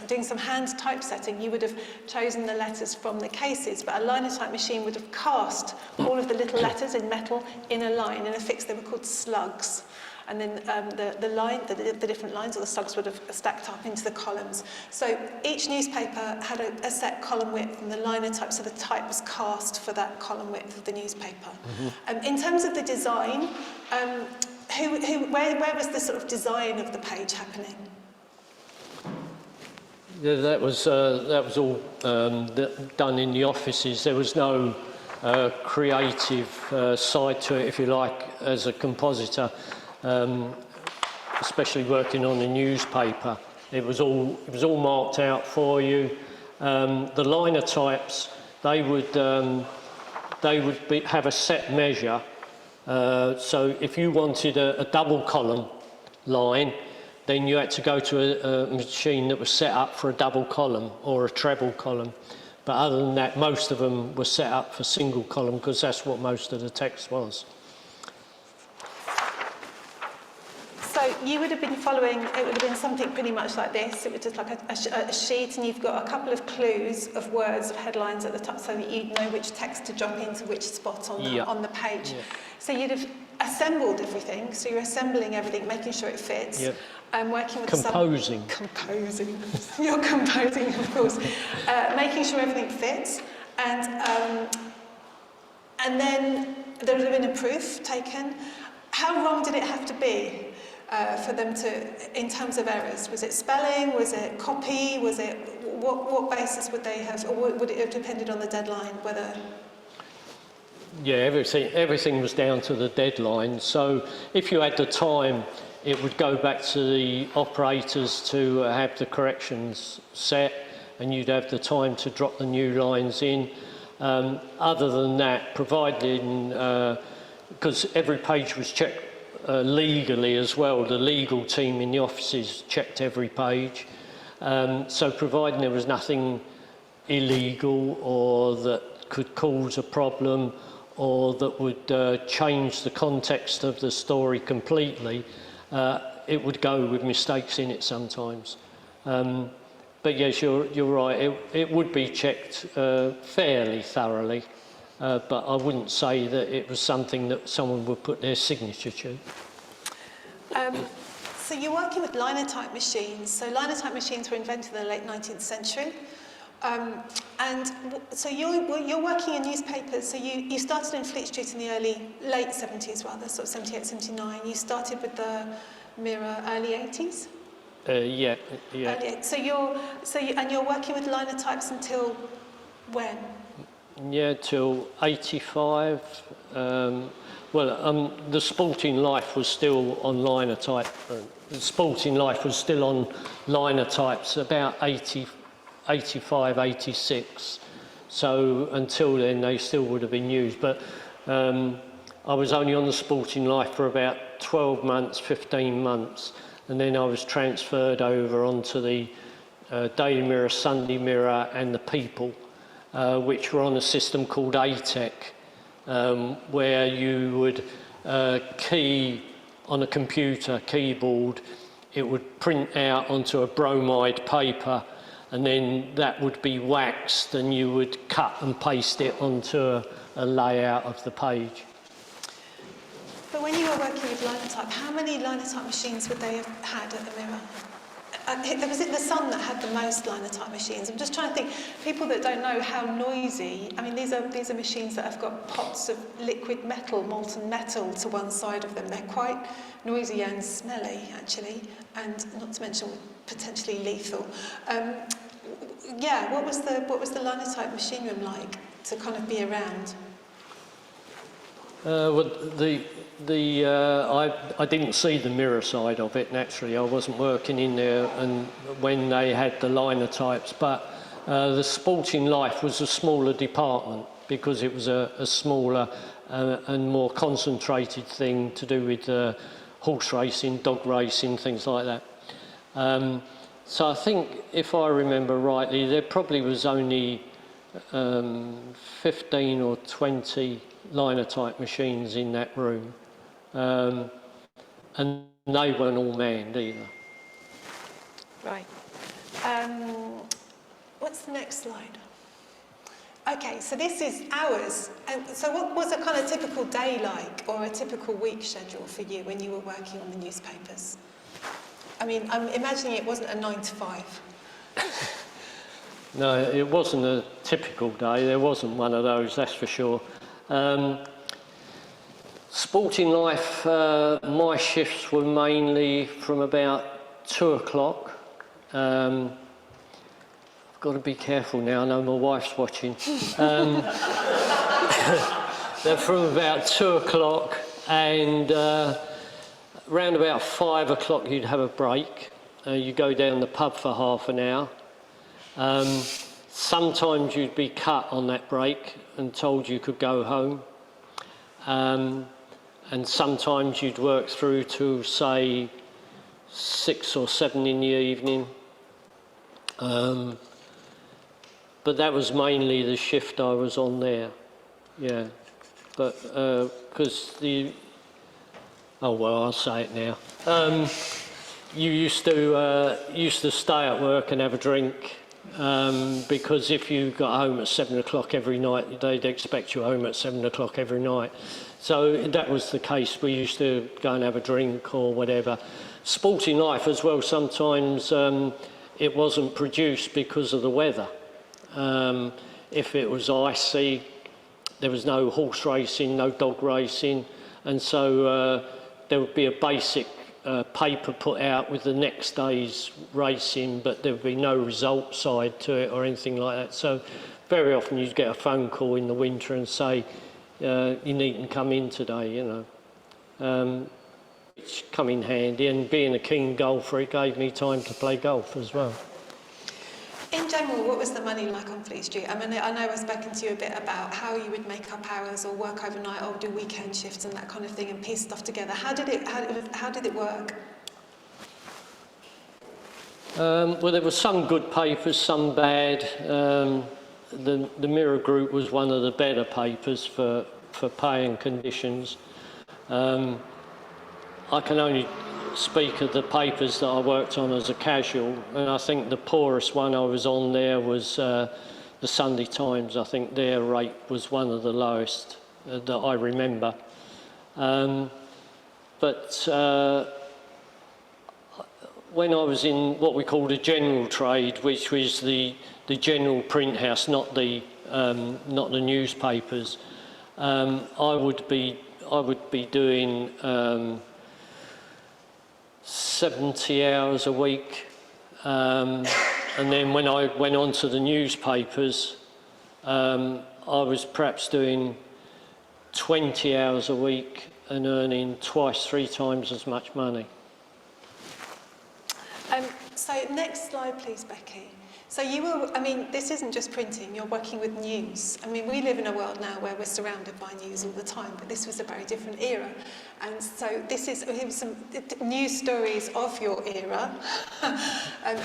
doing some hand typesetting, you would have chosen the letters from the cases, but a linotype machine would have cast all of the little letters in metal in a line, in a fix. They were called slugs. And then the different lines or the slugs would have stacked up into the columns. So each newspaper had a set column width, and the linotype, so the type was cast for that column width of the newspaper. Mm-hmm. In terms of the design, where was the sort of design of the page happening? Yeah, that was all done in the offices. There was no creative side to it, if you like, as a compositor, especially working on a newspaper. It was all marked out for you. The linotypes, they would have a set measure. So if you wanted a double column line, then you had to go to a machine that was set up for a double column or a treble column. But other than that, most of them were set up for single column, because that's what most of the text was. So you would have been following, it would have been something pretty much like this. It was just like a sheet, and you've got a couple of clues of words, of headlines at the top, so that you'd know which text to jump into which spot on the page. Yeah. So you'd have assembled everything, so you're assembling everything, making sure it fits. Yep. Working with composing. You're composing, of course. Making sure everything fits, and then there would have been a proof taken. How wrong did it have to be for them to, in terms of errors? Was it spelling? Was it copy? Was it what basis would they have, or would it have depended on the deadline? Whether yeah, everything was down to the deadline. So if you had the time, it would go back to the operators to have the corrections set, and you'd have the time to drop the new lines in. Other than that, providing, because every page was checked legally as well, the legal team in the offices checked every page. So providing there was nothing illegal or that could cause a problem or that would change the context of the story completely, it would go with mistakes in it sometimes. But yes, you're right, it would be checked fairly thoroughly, but I wouldn't say that it was something that someone would put their signature to. So you're working with linotype machines. So linotype machines were invented in the late 19th century. And so you're working in newspapers. So you started in Fleet Street in the late 70s, rather, sort of 78, 79. You started with the Mirror early 80s. Yeah. So you're working with linotypes until when? Yeah, till 85. The Sporting Life was still on linotype. The Sporting Life was still on linotypes about 85, 86. So until then, they still would have been used. But I was only on the Sporting Life for about 12 months, 15 months. And then I was transferred over onto the Daily Mirror, Sunday Mirror and the People, which were on a system called ATEC, where you would key on a computer keyboard, it would print out onto a bromide paper, and then that would be waxed, and you would cut and paste it onto a layout of the page. But when you were working with linotype, how many linotype machines would they have had at the Mirror? Was it the Sun that had the most linotype machines? I'm just trying to think, people that don't know how noisy, I mean, these are machines that have got pots of liquid metal, molten metal to one side of them. They're quite noisy and smelly, actually, and not to mention potentially lethal. Yeah, what was the linotype machine room like to kind of be around? Well, I didn't see the Mirror side of it, naturally. I wasn't working in there and when they had the linotypes, but the Sporting Life was a smaller department because it was a smaller and more concentrated thing to do with horse racing, dog racing, things like that. So I think, if I remember rightly, there probably was only 15 or 20 linotype machines in that room, and they weren't all manned either. Right. What's the next slide? Okay, so this is hours. So what was a kind of typical day like, or a typical week schedule for you when you were working on the newspapers? I mean, I'm imagining it wasn't a 9 to 5. No, it wasn't a typical day. There wasn't one of those, that's for sure. Sporting Life, my shifts were mainly from about 2 o'clock. I've got to be careful now, I know my wife's watching. They're from about 2 o'clock, and round about 5 o'clock you'd have a break. You go down the pub for half an hour. Sometimes you'd be cut on that break and told you could go home. And sometimes you'd work through to, say, 6 or 7 in the evening. But that was mainly the shift I was on there, yeah. But because oh well, I'll say it now. You used to stay at work and have a drink, because if you got home at 7 o'clock every night, they'd expect you home at 7 o'clock every night. So that was the case. We used to go and have a drink or whatever. Sporting Life as well, sometimes it wasn't produced because of the weather. If it was icy, there was no horse racing, no dog racing, and so there would be a basic paper put out with the next day's racing, but there would be no result side to it or anything like that. So very often you'd get a phone call in the winter and say, you needn't come in today, you know. Which come in handy, and being a keen golfer, it gave me time to play golf as well. In general, what was the money like on Fleet Street? I mean, I know I've spoken to you a bit about how you would make up hours or work overnight or do weekend shifts and that kind of thing and piece stuff together. How did it work? Well, there were some good papers, some bad. The Mirror Group was one of the better papers for pay and conditions. I can only speak of the papers that I worked on as a casual, and I think the poorest one I was on there was the Sunday Times. I think their rate was one of the lowest that I remember. But when I was in what we called a general trade, which was the general print house, not the newspapers, I would be doing 70 hours a week, and then when I went on to the newspapers, I was perhaps doing 20 hours a week and earning twice, 3 times as much money. So next slide, please, Becky. So you were, I mean, this isn't just printing, you're working with news. I mean, we live in a world now where we're surrounded by news all the time, but this was a very different era. And so here was some news stories of your era.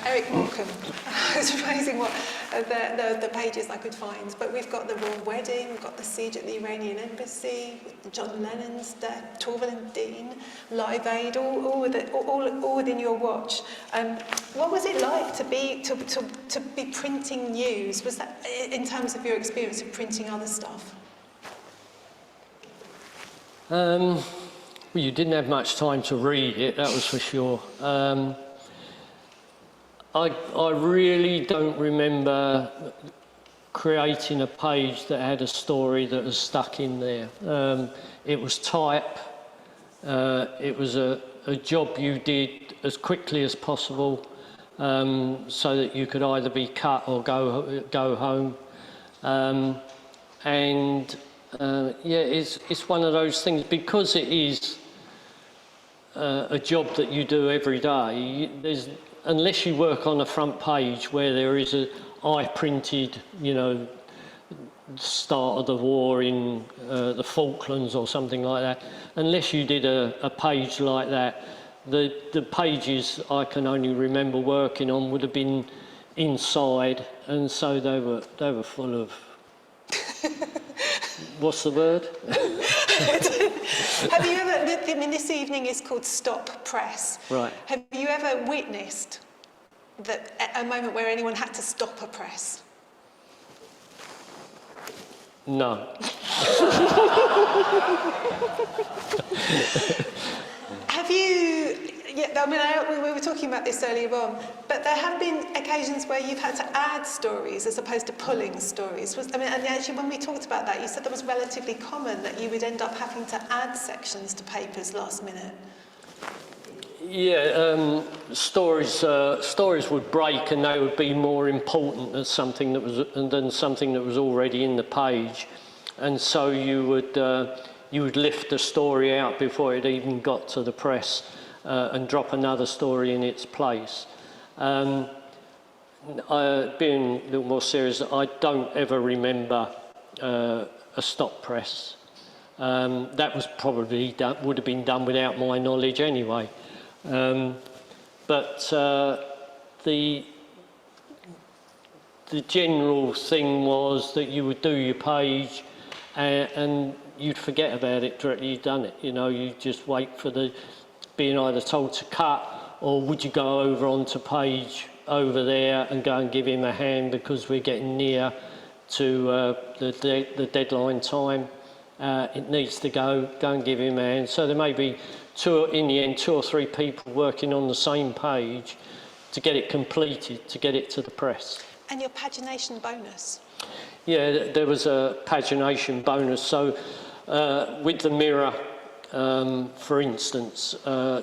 Eric Morecambe was raising what? the pages I could find. But we've got the royal wedding, we've got the siege at the Iranian embassy, John Lennon's death, Torval and Dean, Live Aid, all within your watch. What was it like to be printing news? Was that in terms of your experience of printing other stuff? Well, you didn't have much time to read it, that was for sure. I really don't remember creating a page that had a story that was stuck in there. It was type. It was a job you did as quickly as possible, so that you could either be cut or go home. Yeah, it's one of those things, because it is a job that you do every day. Unless you work on a front page where there is I printed, you know, start of the war in the Falklands or something like that. Unless you did a page like that, the pages I can only remember working on would have been inside, and so they were full of. What's the word? Have you ever, I mean, this evening is called Stop Press. Right. Have you ever witnessed a moment where anyone had to stop a press? No. Have you, yeah, I mean, we were talking about this earlier on, but there have been occasions where you've had to add stories as opposed to pulling stories. And actually, when we talked about that, you said that was relatively common, that you would end up having to add sections to papers last minute. Yeah, stories would break, and they would be more important than something that was already in the page, and so you would lift the story out before it even got to the press, and drop another story in its place. Being a little more serious, I don't ever remember a stop press. That was probably would have been done without my knowledge anyway. But the general thing was that you would do your page, and you'd forget about it directly you'd done it. You know, you just wait for being either told to cut, or would you go over onto page over there and go and give him a hand because we're getting near to the deadline time. It needs to go and give him a hand. So there may be in the end, 2 or 3 people working on the same page to get it completed, to get it to the press. And your pagination bonus? Yeah, there was a pagination bonus. So with the Mirror, for instance,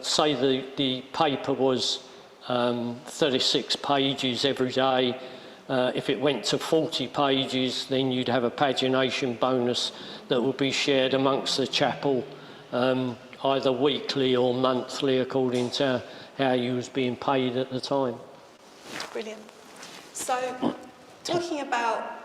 say the paper was 36 pages every day. If it went to 40 pages, then you'd have a pagination bonus that would be shared amongst the chapel, either weekly or monthly, according to how you was being paid at the time. Brilliant. So, talking about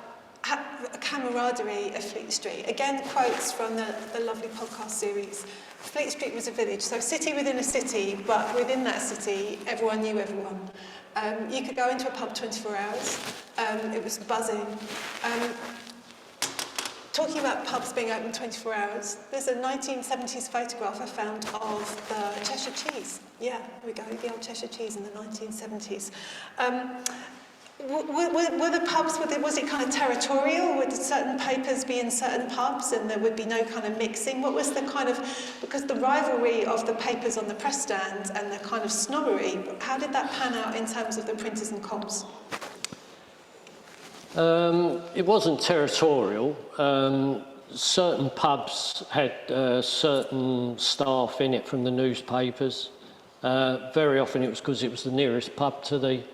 camaraderie of Fleet Street, again, quotes from the lovely podcast series. Fleet Street was a village, so city within a city, but within that city, everyone knew everyone. You could go into a pub 24 hours. It was buzzing. Talking about pubs being open 24 hours, there's a 1970s photograph I found of the Cheshire Cheese. Yeah, there we go, the old Cheshire Cheese in the 1970s. Were the pubs, was it kind of territorial? Would certain papers be in certain pubs and there would be no kind of mixing? What was the kind of, because the rivalry of the papers on the press stand and the kind of snobbery, how did that pan out in terms of the printers and comps? It wasn't territorial. Certain pubs had certain staff in it from the newspapers. Very often it was because it was the nearest pub to the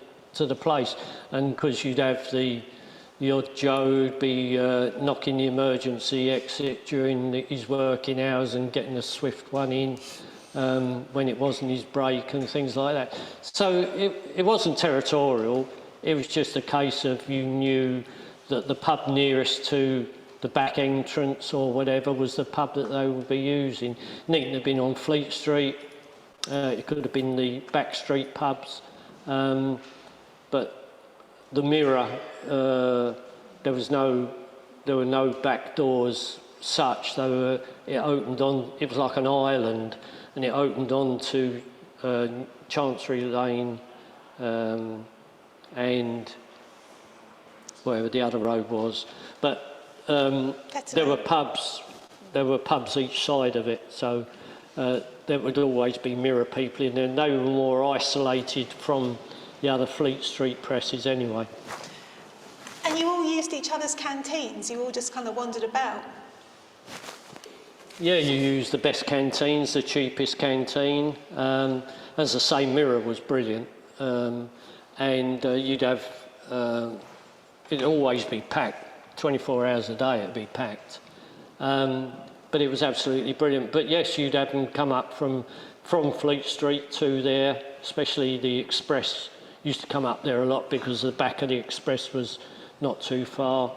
place, and because you'd have the odd Joe who'd be knocking the emergency exit during his working hours and getting a swift one in when it wasn't his break and things like that. So it wasn't territorial. It was just a case of you knew that the pub nearest to the back entrance or whatever was the pub that they would be using. It needn't have been on Fleet Street. It could have been the back street pubs. But the mirror, there were no back doors such. It opened on, it was like an island, and it opened on to Chancery Lane and wherever the other road was. But there were pubs each side of it, so there would always be mirror people in there, and they were more isolated from the other Fleet Street presses anyway. And you all used each other's canteens? You all just kind of wandered about? Yeah, you used the best canteens, the cheapest canteen. As I say, mirror was brilliant. And you'd have, it'd always be packed, 24 hours a day it'd be packed. But it was absolutely brilliant. But yes, you'd have them come up from Fleet Street to there, especially the Express used to come up there a lot because the back of the Express was not too far.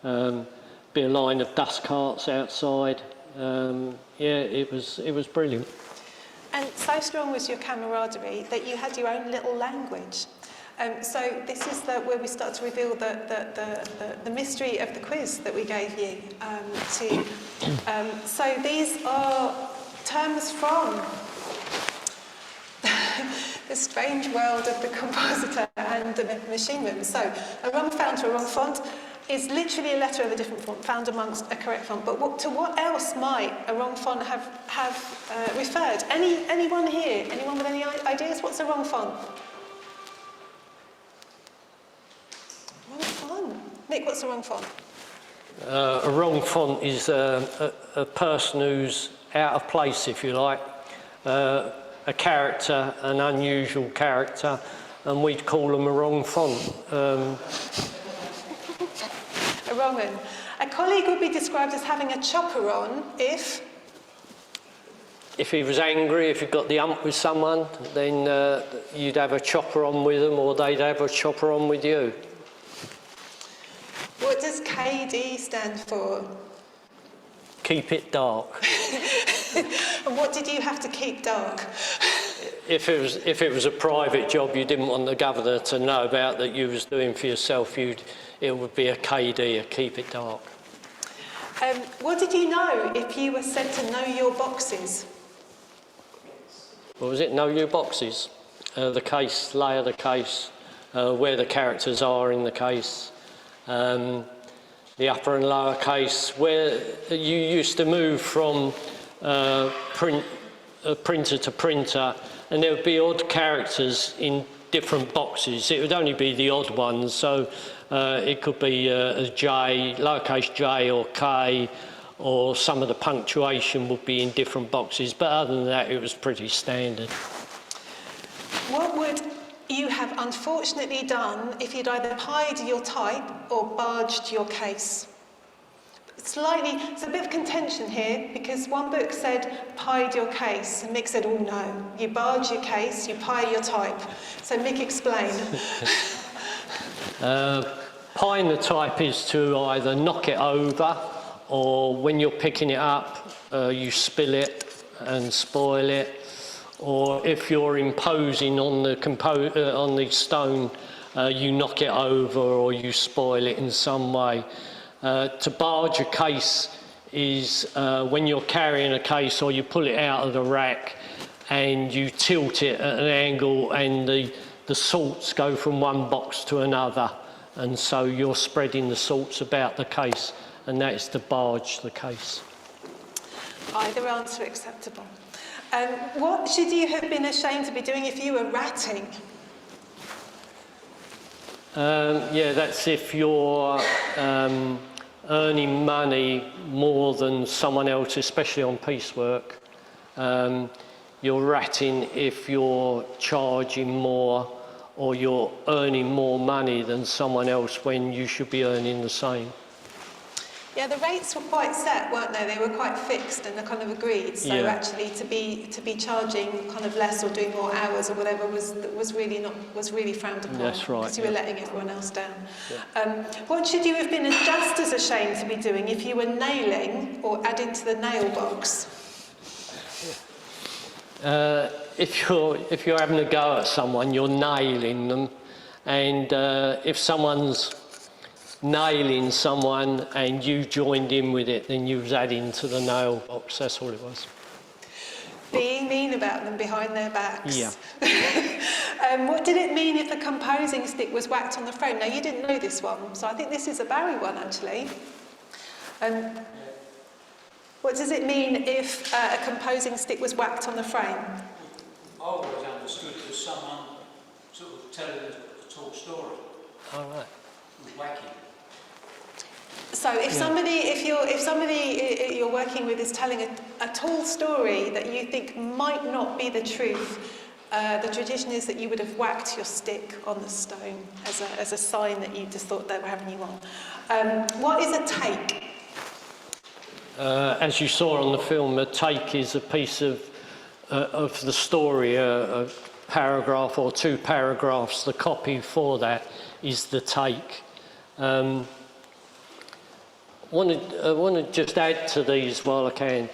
Be a line of dust carts outside. Yeah, it was brilliant. And so strong was your camaraderie that you had your own little language. So this is where we start to reveal the mystery of the quiz that we gave you. So these are terms from the strange world of the compositor and the machine room. So a wrong font or a wrong font is literally a letter of a different font found amongst a correct font. But to what else might a wrong font have referred? Anyone here? Anyone with any ideas? What's a wrong font? Wrong font. Mick, what's a wrong font? A wrong font is a person who's out of place, if you like. A character, an unusual character, and we'd call them a wrong font. A wrong one. A colleague would be described as having a chopper on if he was angry, if he got the ump with someone, then you'd have a chopper on with them, or they'd have a chopper on with you. What does KD stand for? Keep it dark. And what did you have to keep dark? If it was a private job you didn't want the governor to know about that you was doing for yourself, it would be a KD, a keep it dark. What did you know if you were said to know your boxes? What was it? Know your boxes. The case, lay of the case, where the characters are in the case, the upper and lower case, where you used to move from printer to printer, and there would be odd characters in different boxes. It would only be the odd ones, so it could be a J, lowercase j or K, or some of the punctuation would be in different boxes, but other than that it was pretty standard. What would you have unfortunately done if you'd either pied your type or barged your case? It's a bit of contention here, because one book said pied your case, and Mick said, oh no, you barge your case, you pie your type. So Mick, explain. Pieing the type is to either knock it over, or when you're picking it up, you spill it and spoil it, or if you're imposing on the stone, you knock it over or you spoil it in some way. To barge a case is when you're carrying a case or you pull it out of the rack and you tilt it at an angle, and the salts go from one box to another, and so you're spreading the salts about the case, and that is to barge the case. Either answer acceptable. What should you have been ashamed to be doing if you were ratting? Yeah, that's if you're earning money more than someone else, especially on piecework. You're ratting if you're charging more or you're earning more money than someone else when you should be earning the same. Yeah, the rates were quite set, weren't they? They were quite fixed and they're kind of agreed. So yeah. Actually, to be charging kind of less or doing more hours or whatever was really frowned upon. That's right. Because you were letting everyone else down. Yeah. What should you have been just as ashamed to be doing if you were nailing or adding to the nail box? If you're having a go at someone, you're nailing them, And if someone's nailing someone and you joined in with it, then you was adding to the nail box. That's all it was. Being mean about them behind their backs. Yeah. What did it mean if a composing stick was whacked on the frame? Now, you didn't know this one, so I think this is a Barry one, actually. What does it mean if a composing stick was whacked on the frame? I always understood it as someone sort of telling a tall story. All right. Wacky. So if somebody you're working with is telling a tall story that you think might not be the truth, the tradition is that you would have whacked your stick on the stone as a sign that you just thought they were having you on. What is a take? As you saw on the film, a take is a piece of the story, a paragraph or 2 paragraphs. The copy for that is the take. I want to just add to these while I can.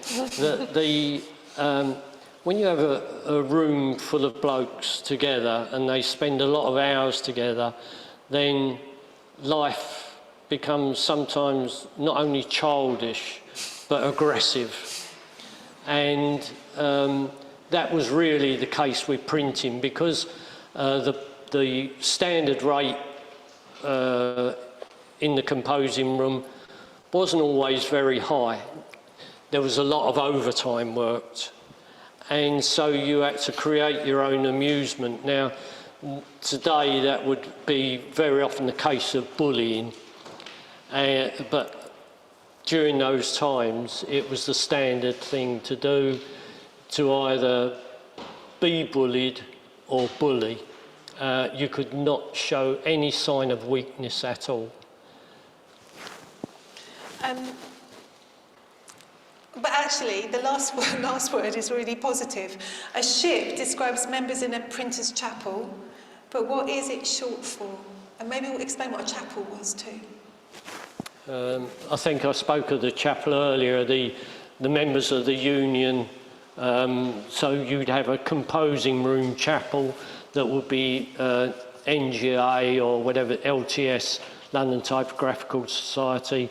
When you have a room full of blokes together and they spend a lot of hours together, then life becomes sometimes not only childish but aggressive. And that was really the case with printing, because the standard rate in the composing room wasn't always very high. There was a lot of overtime worked, and so you had to create your own amusement. Now, today that would be very often the case of bullying, but during those times it was the standard thing to do, to either be bullied or bully. You could not show any sign of weakness at all. But actually, the last word is really positive. A ship describes members in a printer's chapel, but what is it short for? And maybe we'll explain what a chapel was too. I think I spoke of the chapel earlier, the members of the union. So you'd have a composing room chapel that would be NGA or whatever, LTS, London Typographical Society,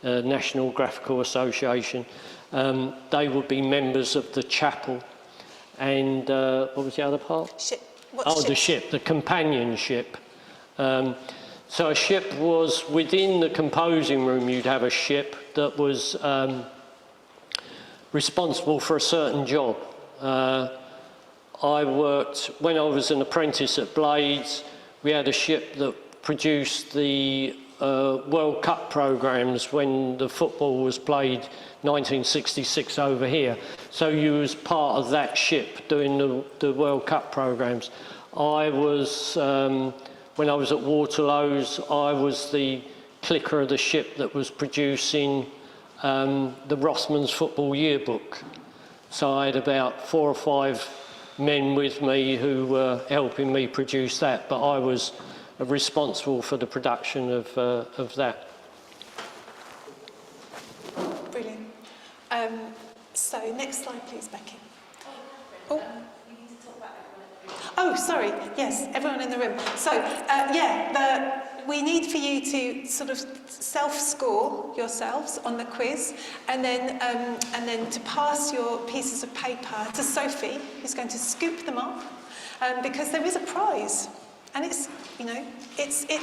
National Graphical Association. They would be members of the chapel. And what was the other part? Ship. The ship, the companionship. So a ship was within the composing room. You'd have a ship that was responsible for a certain job. I worked, when I was an apprentice at Blades, we had a ship that produced the World Cup programmes when the football was played 1966 over here. So you was part of that ship doing the World Cup programmes. I was, when I was at Waterlows, I was the clicker of the ship that was producing the Rossman's Football Yearbook. So I had about 4 or 5 men with me who were helping me produce that, but I was responsible for the production of that. Brilliant. So next slide, please, Becky. Oh, sorry. Yes, everyone in the room. So, we need for you to sort of self-score yourselves on the quiz, and then to pass your pieces of paper to Sophie, who's going to scoop them up, because there is a prize. And it's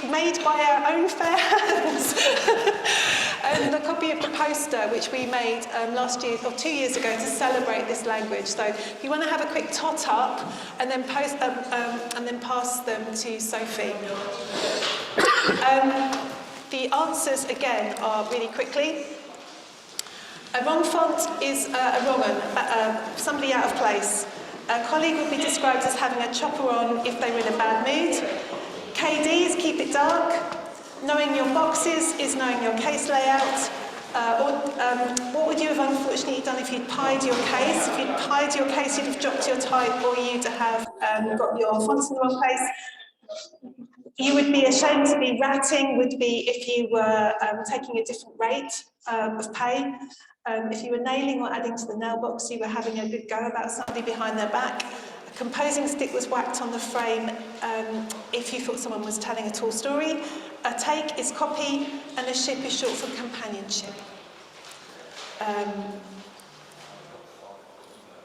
made by our own fair hands. And the copy of the poster, which we made last year or 2 years ago to celebrate this language. So if you want to have a quick tot up and then pass them to Sophie. The answers again are really quickly. A wrong font is a wrong one, somebody out of place. A colleague would be described as having a chopper on if they were in a bad mood. KD is keep it dark. Knowing your boxes is knowing your case layout. What would you have unfortunately done if you'd pied your case? If you'd pied your case, you'd have dropped your type, or you'd have got your fonts in the wrong place. You would be ashamed to be ratting, would be if you were taking a different rate of pay. If you were nailing or adding to the nail box, you were having a good go about somebody behind their back. A Composing stick was whacked on the frame if you thought someone was telling a tall story. A take is copy, and a ship is short for companionship.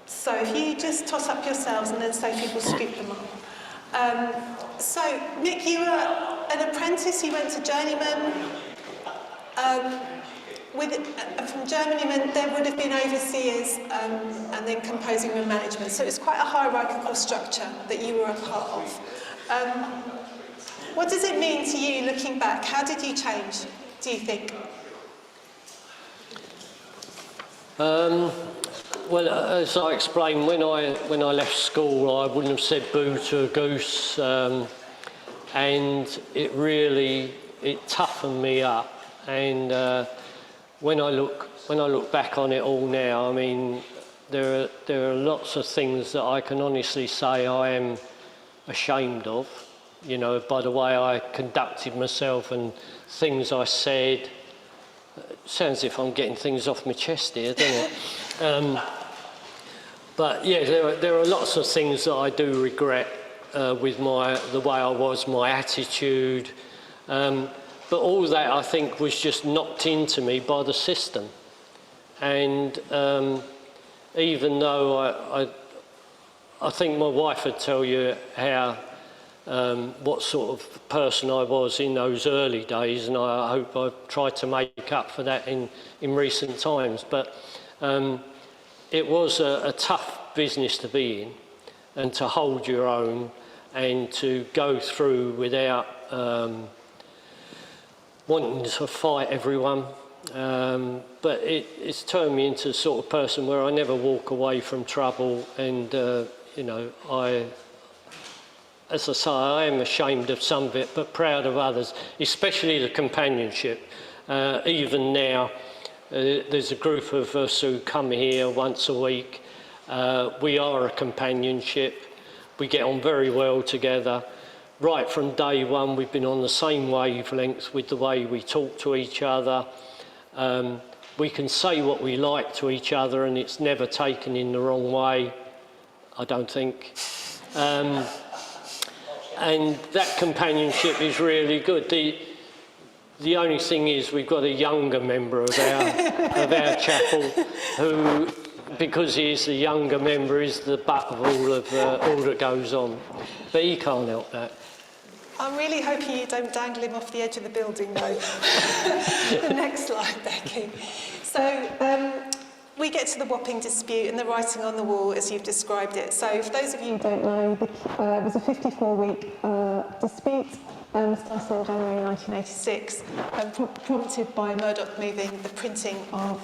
So if you just toss up yourselves and then Sophie will scoop them up. So Mick, you were an apprentice, you went to journeyman. From journeyman there would have been overseers and then composing room management. So it's quite a hierarchical structure that you were a part of. What does it mean to you looking back? How did you change, do you think? Well, as I explained, when I left school, I wouldn't have said boo to a goose, and it toughened me up. And when I look back on it all now, I mean, there are lots of things that I can honestly say I am ashamed of, you know, by the way I conducted myself and things I said. Sounds as if I'm getting things off my chest here, doesn't it? But yeah, there are lots of things that I do regret with the way I was, my attitude. But all that, I think, was just knocked into me by the system. And even though I think my wife would tell you how what sort of person I was in those early days, and I hope I've tried to make up for that in recent times. But it was a tough business to be in, and to hold your own and to go through without wanting to fight everyone. But it's turned me into the sort of person where I never walk away from trouble, and you know, as I say, I am ashamed of some of it, but proud of others, especially the companionship. Even now, there's a group of us who come here once a week. We are a companionship. We get on very well together. Right from day one, we've been on the same wavelength with the way we talk to each other. We can say what we like to each other, and it's never taken in the wrong way, I don't think. And that companionship is really good. The only thing is we've got a younger member of our chapel who, because he is the younger member, is the butt of all that goes on. But he can't help that. I'm really hoping you don't dangle him off the edge of the building, though. The next slide, Becky. So we get to the Wapping dispute and the writing on the wall, as you've described it. So for those of you who don't know, it was a 54-week dispute. Started in January 1986, prompted by Murdoch moving the printing of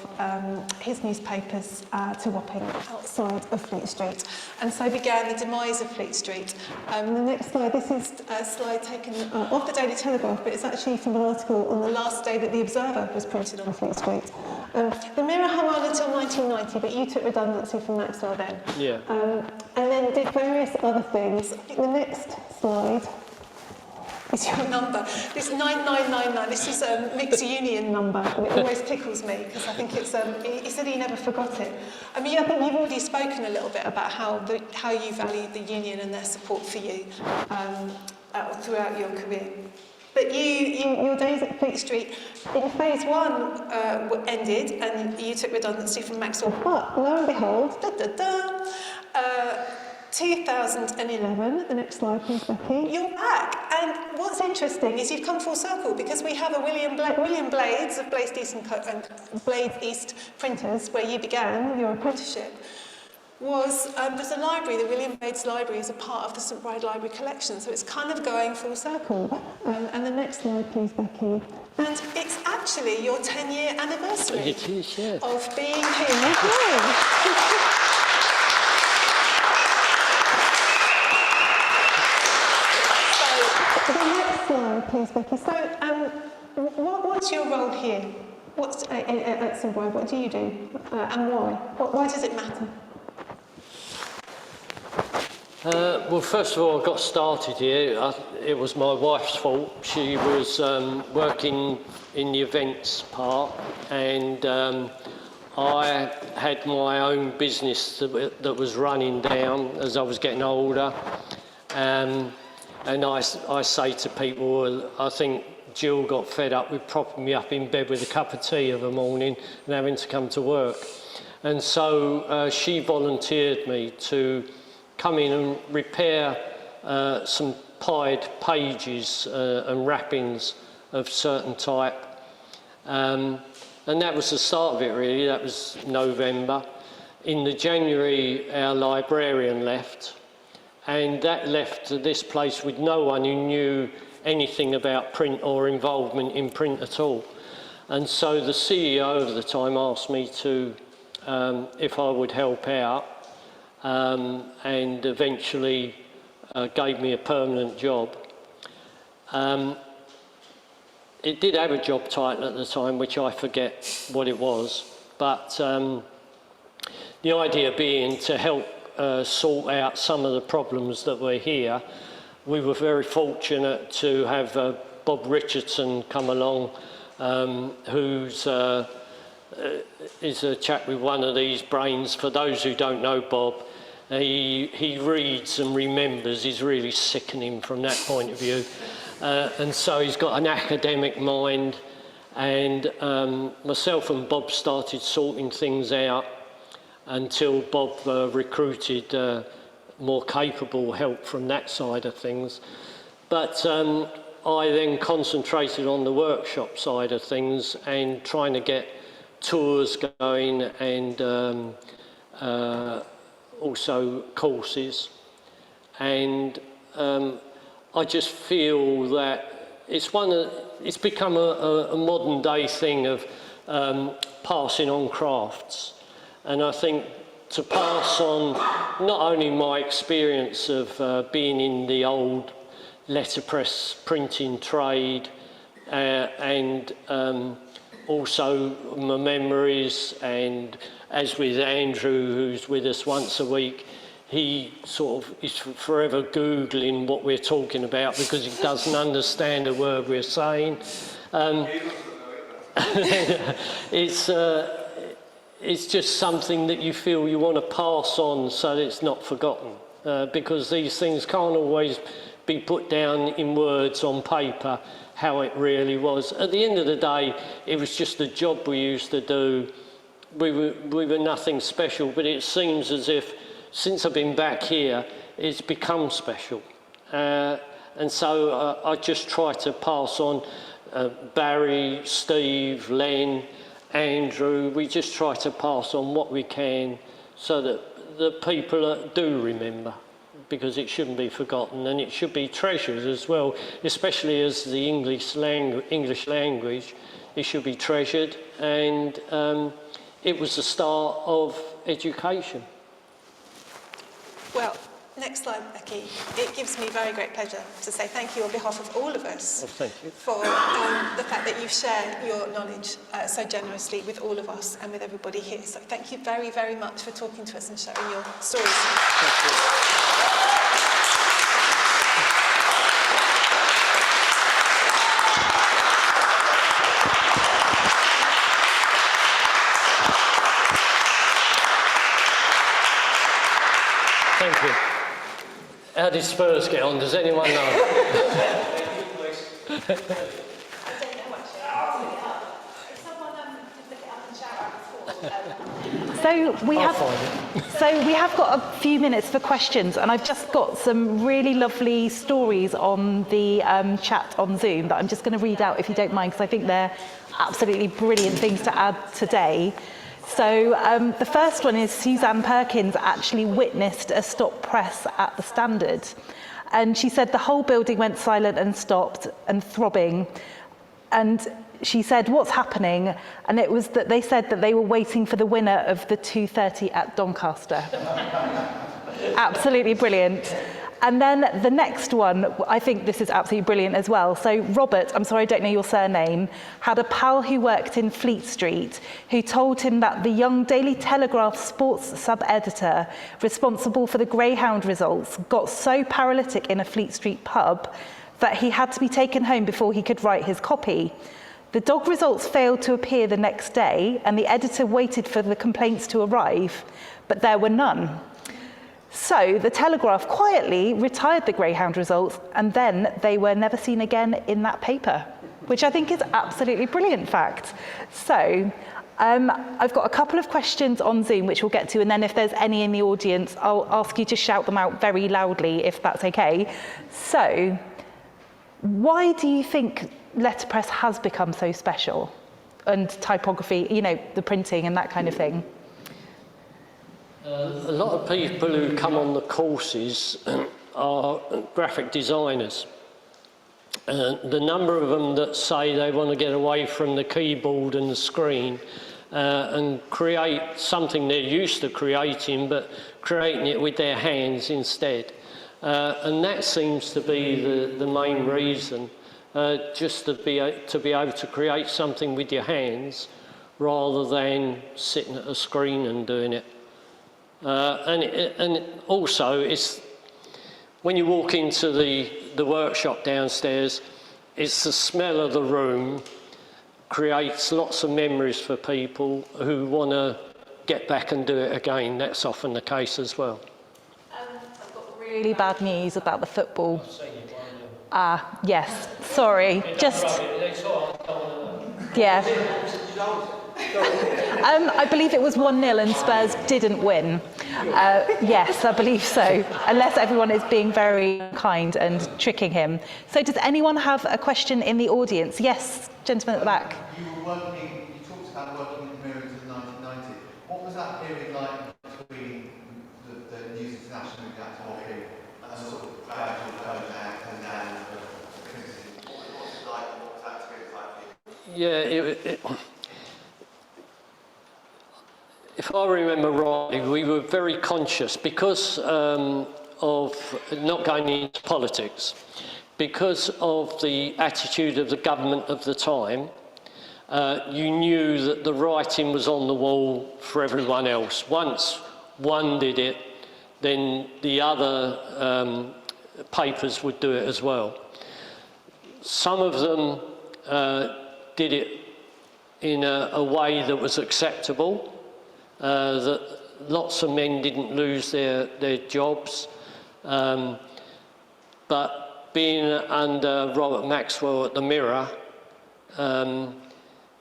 his newspapers to Wapping outside of Fleet Street. And so began the demise of Fleet Street. The next slide, this is a slide taken off the Daily Telegraph, but it's actually from an article on the last day that the Observer was printed on Fleet Street. The Mirror hung on until 1990, but you took redundancy from Maxwell then. Yeah. And then did various other things. I think the next slide is your number. This 9999, this is Mick's union number, and it always tickles me because I think it's, he said he never forgot it. I mean, I think you've already spoken a little bit about how you valued the union and their support for you throughout your career. But your days at Fleet Street in phase one ended and you took redundancy from Maxwell. But lo and behold, 2011, the next slide please, Becky. You're back, and what's interesting is you've come full circle because we have a William Blades of Blades East and Blades East Printers, where you began your apprenticeship. There's a library, the William Blades Library, is a part of the St Bride Library collection, so it's kind of going full circle. And the next slide please, Becky. And it's actually your 10-year anniversary It is, yeah. of being here. The next slide, please, Becky. So, what's your role here? What's at St Bride? What do you do, and why? Why does it matter? Well, first of all, I got started here. It was my wife's fault. She was working in the events part, and I had my own business that was running down as I was getting older. And I say to people, well, I think Jill got fed up with propping me up in bed with a cup of tea of a morning and having to come to work. And so she volunteered me to come in and repair some pied pages and wrappings of certain type. And that was the start of it, really. That was November. In the January, our librarian left, and that left this place with no one who knew anything about print or involvement in print at all. And so the CEO of the time asked me to, if I would help out, and eventually gave me a permanent job. It did have a job title at the time, which I forget what it was, but the idea being to help sort out some of the problems that were here. We were very fortunate to have Bob Richardson come along, who's is a chap with one of these brains. For those who don't know Bob, he reads and remembers. He's really sickening from that point of view. And so he's got an academic mind, and myself and Bob started sorting things out until Bob recruited more capable help from that side of things. But I then concentrated on the workshop side of things and trying to get tours going and also courses. And I just feel that it's become a modern day thing of passing on crafts. And I think to pass on not only my experience of being in the old letterpress printing trade and also my memories, and as with Andrew, who's with us once a week, he sort of is forever Googling what we're talking about because he doesn't understand a word we're saying. It's just something that you feel you want to pass on so that it's not forgotten, because these things can't always be put down in words on paper how it really was. At the end of the day, it was just a job we used to do. We were nothing special, but it seems as if since I've been back here, it's become special. And so I just try to pass on Barry, Steve, Len, Andrew. We just try to pass on what we can so that the people do remember, because it shouldn't be forgotten and it should be treasured as well, especially as the English language. It should be treasured, and it was the start of education. Well, next slide, Becky. It gives me very great pleasure to say thank you on behalf of all of us for the fact that you share your knowledge so generously with all of us and with everybody here. So thank you very, very much for talking to us and sharing your stories. Thank you. Thank you. How did Spurs get on? Does anyone know? So we have got a few minutes for questions, and I've just got some really lovely stories on the chat on Zoom that I'm just going to read out if you don't mind, because I think they're absolutely brilliant things to add today. So the first one is Suzanne Perkins actually witnessed a stop press at the Standard, and she said the whole building went silent and stopped and throbbing, and she said, "What's happening?" And it was that they said that they were waiting for the winner of the 2:30 at Doncaster. Absolutely brilliant. And then the next one, I think this is absolutely brilliant as well. So Robert, I'm sorry I don't know your surname, had a pal who worked in Fleet Street who told him that the young Daily Telegraph sports sub-editor responsible for the Greyhound results got so paralytic in a Fleet Street pub that he had to be taken home before he could write his copy. The dog results failed to appear the next day, and the editor waited for the complaints to arrive, but there were none. So the Telegraph quietly retired the greyhound results, and then they were never seen again in that paper, which I think is absolutely brilliant fact. So I've got a couple of questions on Zoom, which we'll get to, and then if there's any in the audience, I'll ask you to shout them out very loudly, if that's okay. So, why do you think letterpress has become so special? And typography, you know, the printing and that kind of thing? A lot of people who come on the courses are graphic designers. The number of them that say they want to get away from the keyboard and the screen and create something they're used to creating, but creating it with their hands instead. And that seems to be the main reason, just to be able to create something with your hands rather than sitting at a screen and doing it. And also, it's when you walk into the workshop downstairs, it's the smell of the room creates lots of memories for people who want to get back and do it again. That's often the case as well. I've got really bad news about the football. Yes, sorry, just... Yeah. I believe it was 1-0 and Spurs didn't win. Yes, I believe so, unless everyone is being very kind and tricking him. So does anyone have a question in the audience? Yes, gentleman at the back. You talked about working in the mirrors in the 1990s. What was that period like between the News International and Wapping and the sort of gradual going down What was it like? What was that experience like for you? Yeah, if I remember rightly, we were very conscious because of not going into politics, because of the attitude of the government of the time. You knew that the writing was on the wall for everyone else. Once one did it, then the other papers would do it as well. Some of them did it in a way that was acceptable. That lots of men didn't lose their jobs, but being under Robert Maxwell at the Mirror,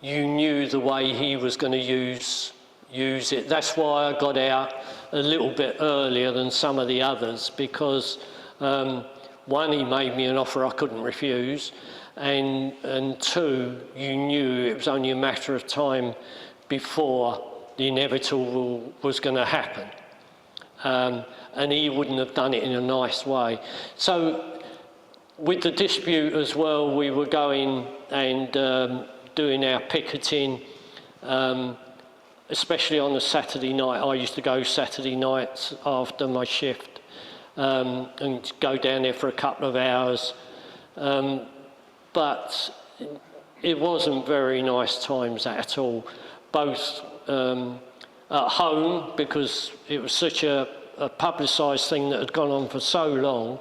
you knew the way he was going to use it. That's why I got out a little bit earlier than some of the others, because one, he made me an offer I couldn't refuse, and two, you knew it was only a matter of time before the inevitable was going to happen. And he wouldn't have done it in a nice way. So with the dispute as well, we were going and doing our picketing, especially on a Saturday night. I used to go Saturday nights after my shift and go down there for a couple of hours. But it wasn't very nice times at all, both at home, because it was such a publicised thing that had gone on for so long,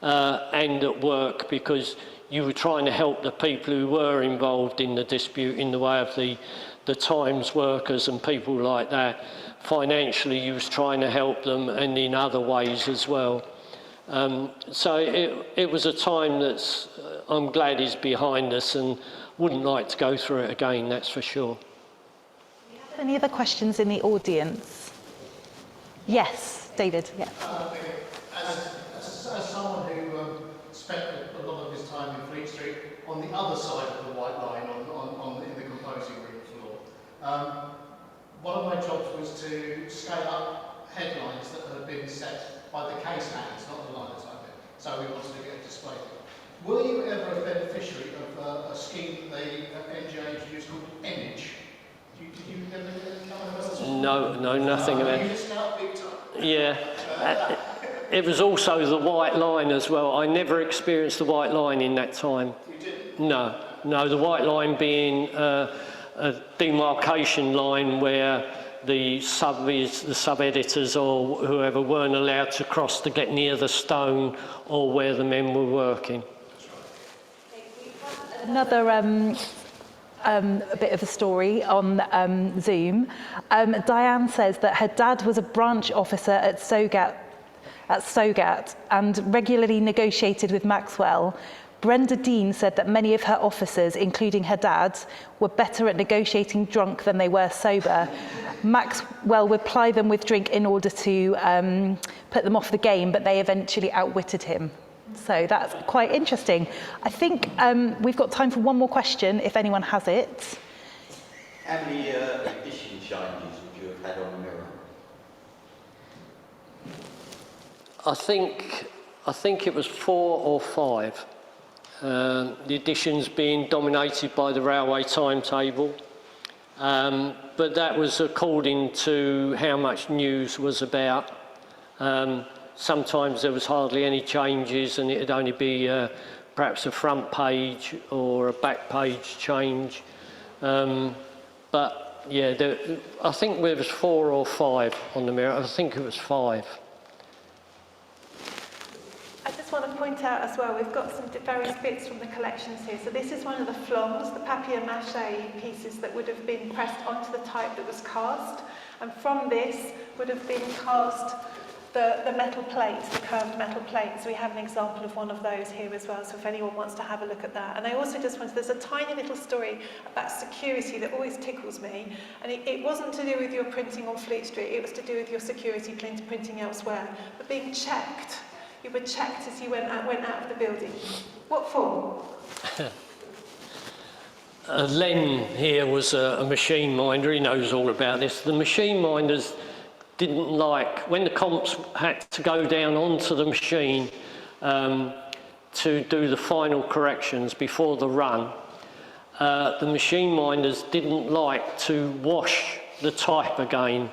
and at work, because you were trying to help the people who were involved in the dispute in the way of the Times workers and people like that. Financially, you was trying to help them, and in other ways as well. So it was a time that's, I'm glad is behind us, and wouldn't like to go through it again, that's for sure. Any other questions in the audience? Yes, David. Yeah. As someone who spent a lot of his time in Fleet Street on the other side of the White Line, in the composing room floor, one of my jobs was to scale up headlines that had been set by the case hands, not the lines like that. So we wanted to get displayed. Were you ever a beneficiary of a scheme that the NGA introduced called Image? No, nothing of it. Yeah, it was also the White Line as well. I never experienced the White Line in that time. You didn't? No, the White Line being a demarcation line where the sub-editors or whoever weren't allowed to cross to get near the stone or where the men were working. Another a bit of a story on Zoom. Diane says that her dad was a branch officer at Sogat and regularly negotiated with Maxwell. Brenda Dean said that many of her officers, including her dad, were better at negotiating drunk than they were sober. Maxwell would ply them with drink in order to put them off the game, but they eventually outwitted him. So that's quite interesting. I think we've got time for one more question, if anyone has it. How many edition changes would you have had on the mirror? I think it was 4 or 5. The editions being dominated by the railway timetable, but that was according to how much news was about. Sometimes there was hardly any changes and it'd only be perhaps a front page or a back page change. But yeah, I think there was 4 or 5 on the mirror. I think it was 5. I just want to point out as well, we've got some various bits from the collections here. So this is one of the flongs, the papier-mâché pieces that would have been pressed onto the type that was cast. And from this would have been cast the metal plates, the curved metal plates. We have an example of one of those here as well, so if anyone wants to have a look at that. And I also just wanted, there's a tiny little story about security that always tickles me, and it wasn't to do with your printing on Fleet Street, it was to do with your security printing elsewhere, but being checked. You were checked as you went out of the building. What for? Len here was a machine minder, he knows all about this. The machine minders didn't like, when the comps had to go down onto the machine to do the final corrections before the run, the machine minders didn't like to wash the type again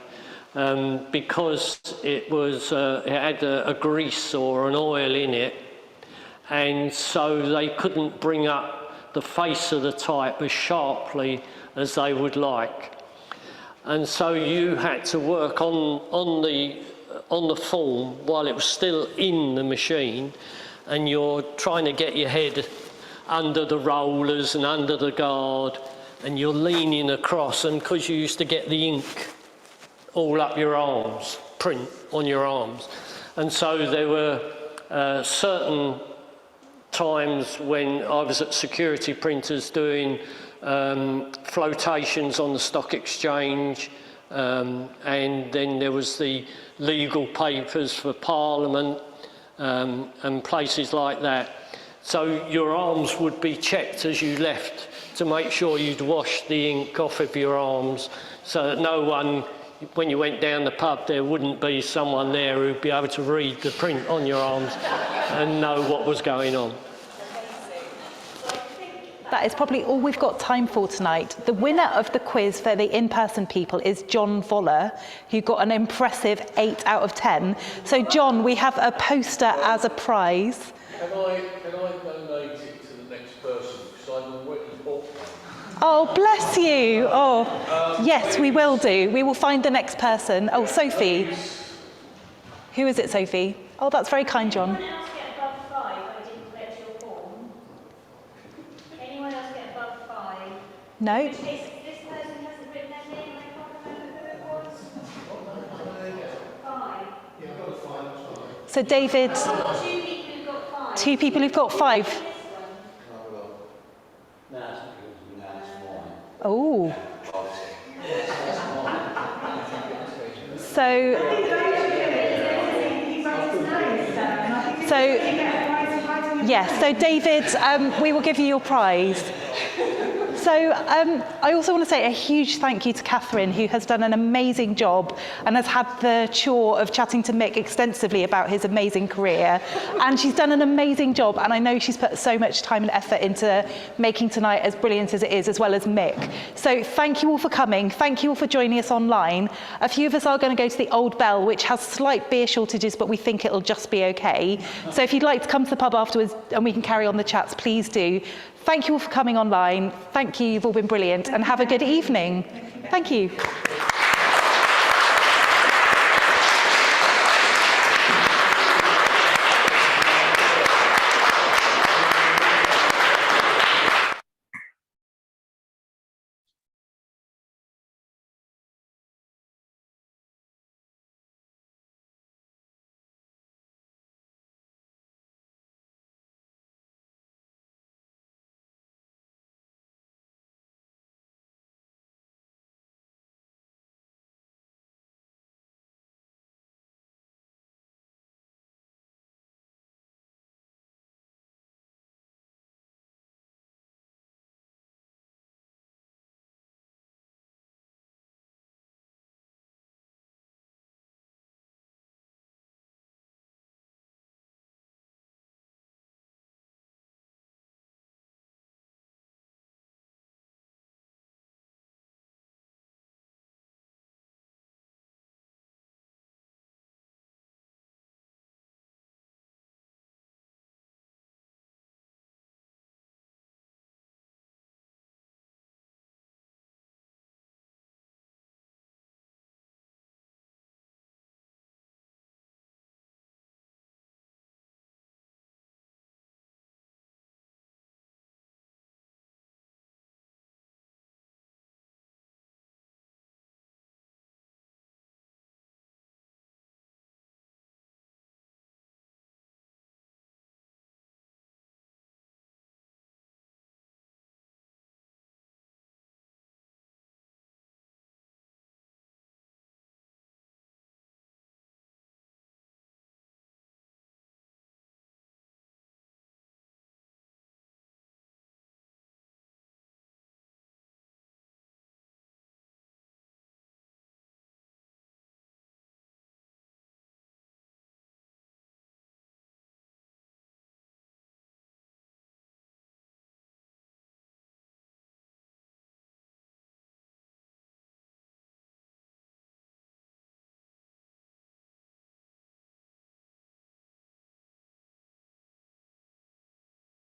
because it had a grease or an oil in it, and so they couldn't bring up the face of the type as sharply as they would like. And so you had to work on the form while it was still in the machine, and you're trying to get your head under the rollers and under the guard, and you're leaning across, and because you used to get the ink all up your arms, print on your arms. And so there were certain times when I was at security printers doing flotations on the stock exchange, and then there was the legal papers for Parliament and places like that. So your arms would be checked as you left to make sure you'd washed the ink off of your arms, so that no one, when you went down the pub, there wouldn't be someone there who'd be able to read the print on your arms and know what was going on. That is probably all we've got time for tonight. The winner of the quiz for the in-person people is John Voller, who got an impressive 8 out of 10. So John, we have a poster as a prize. Can I donate it to the next person, because I've already bought one? Oh, bless you. Oh, yes, we will do. We will find the next person. Oh, Sophie. Who is it, Sophie? Oh, that's very kind, John. No. This person hasn't written their name, I can't remember who it was. 5. So David, 2 people who've got 5. Oh. Yes, so David, we will give you your prize. So I also want to say a huge thank you to Catherine, who has done an amazing job and has had the chore of chatting to Mick extensively about his amazing career. And she's done an amazing job, and I know she's put so much time and effort into making tonight as brilliant as it is, as well as Mick. So thank you all for coming. Thank you all for joining us online. A few of us are going to go to the Old Bell, which has slight beer shortages, but we think it'll just be okay. So if you'd like to come to the pub afterwards and we can carry on the chats, please do. Thank you all for coming online. Thank you, you've all been brilliant, and have a good evening. Thank you.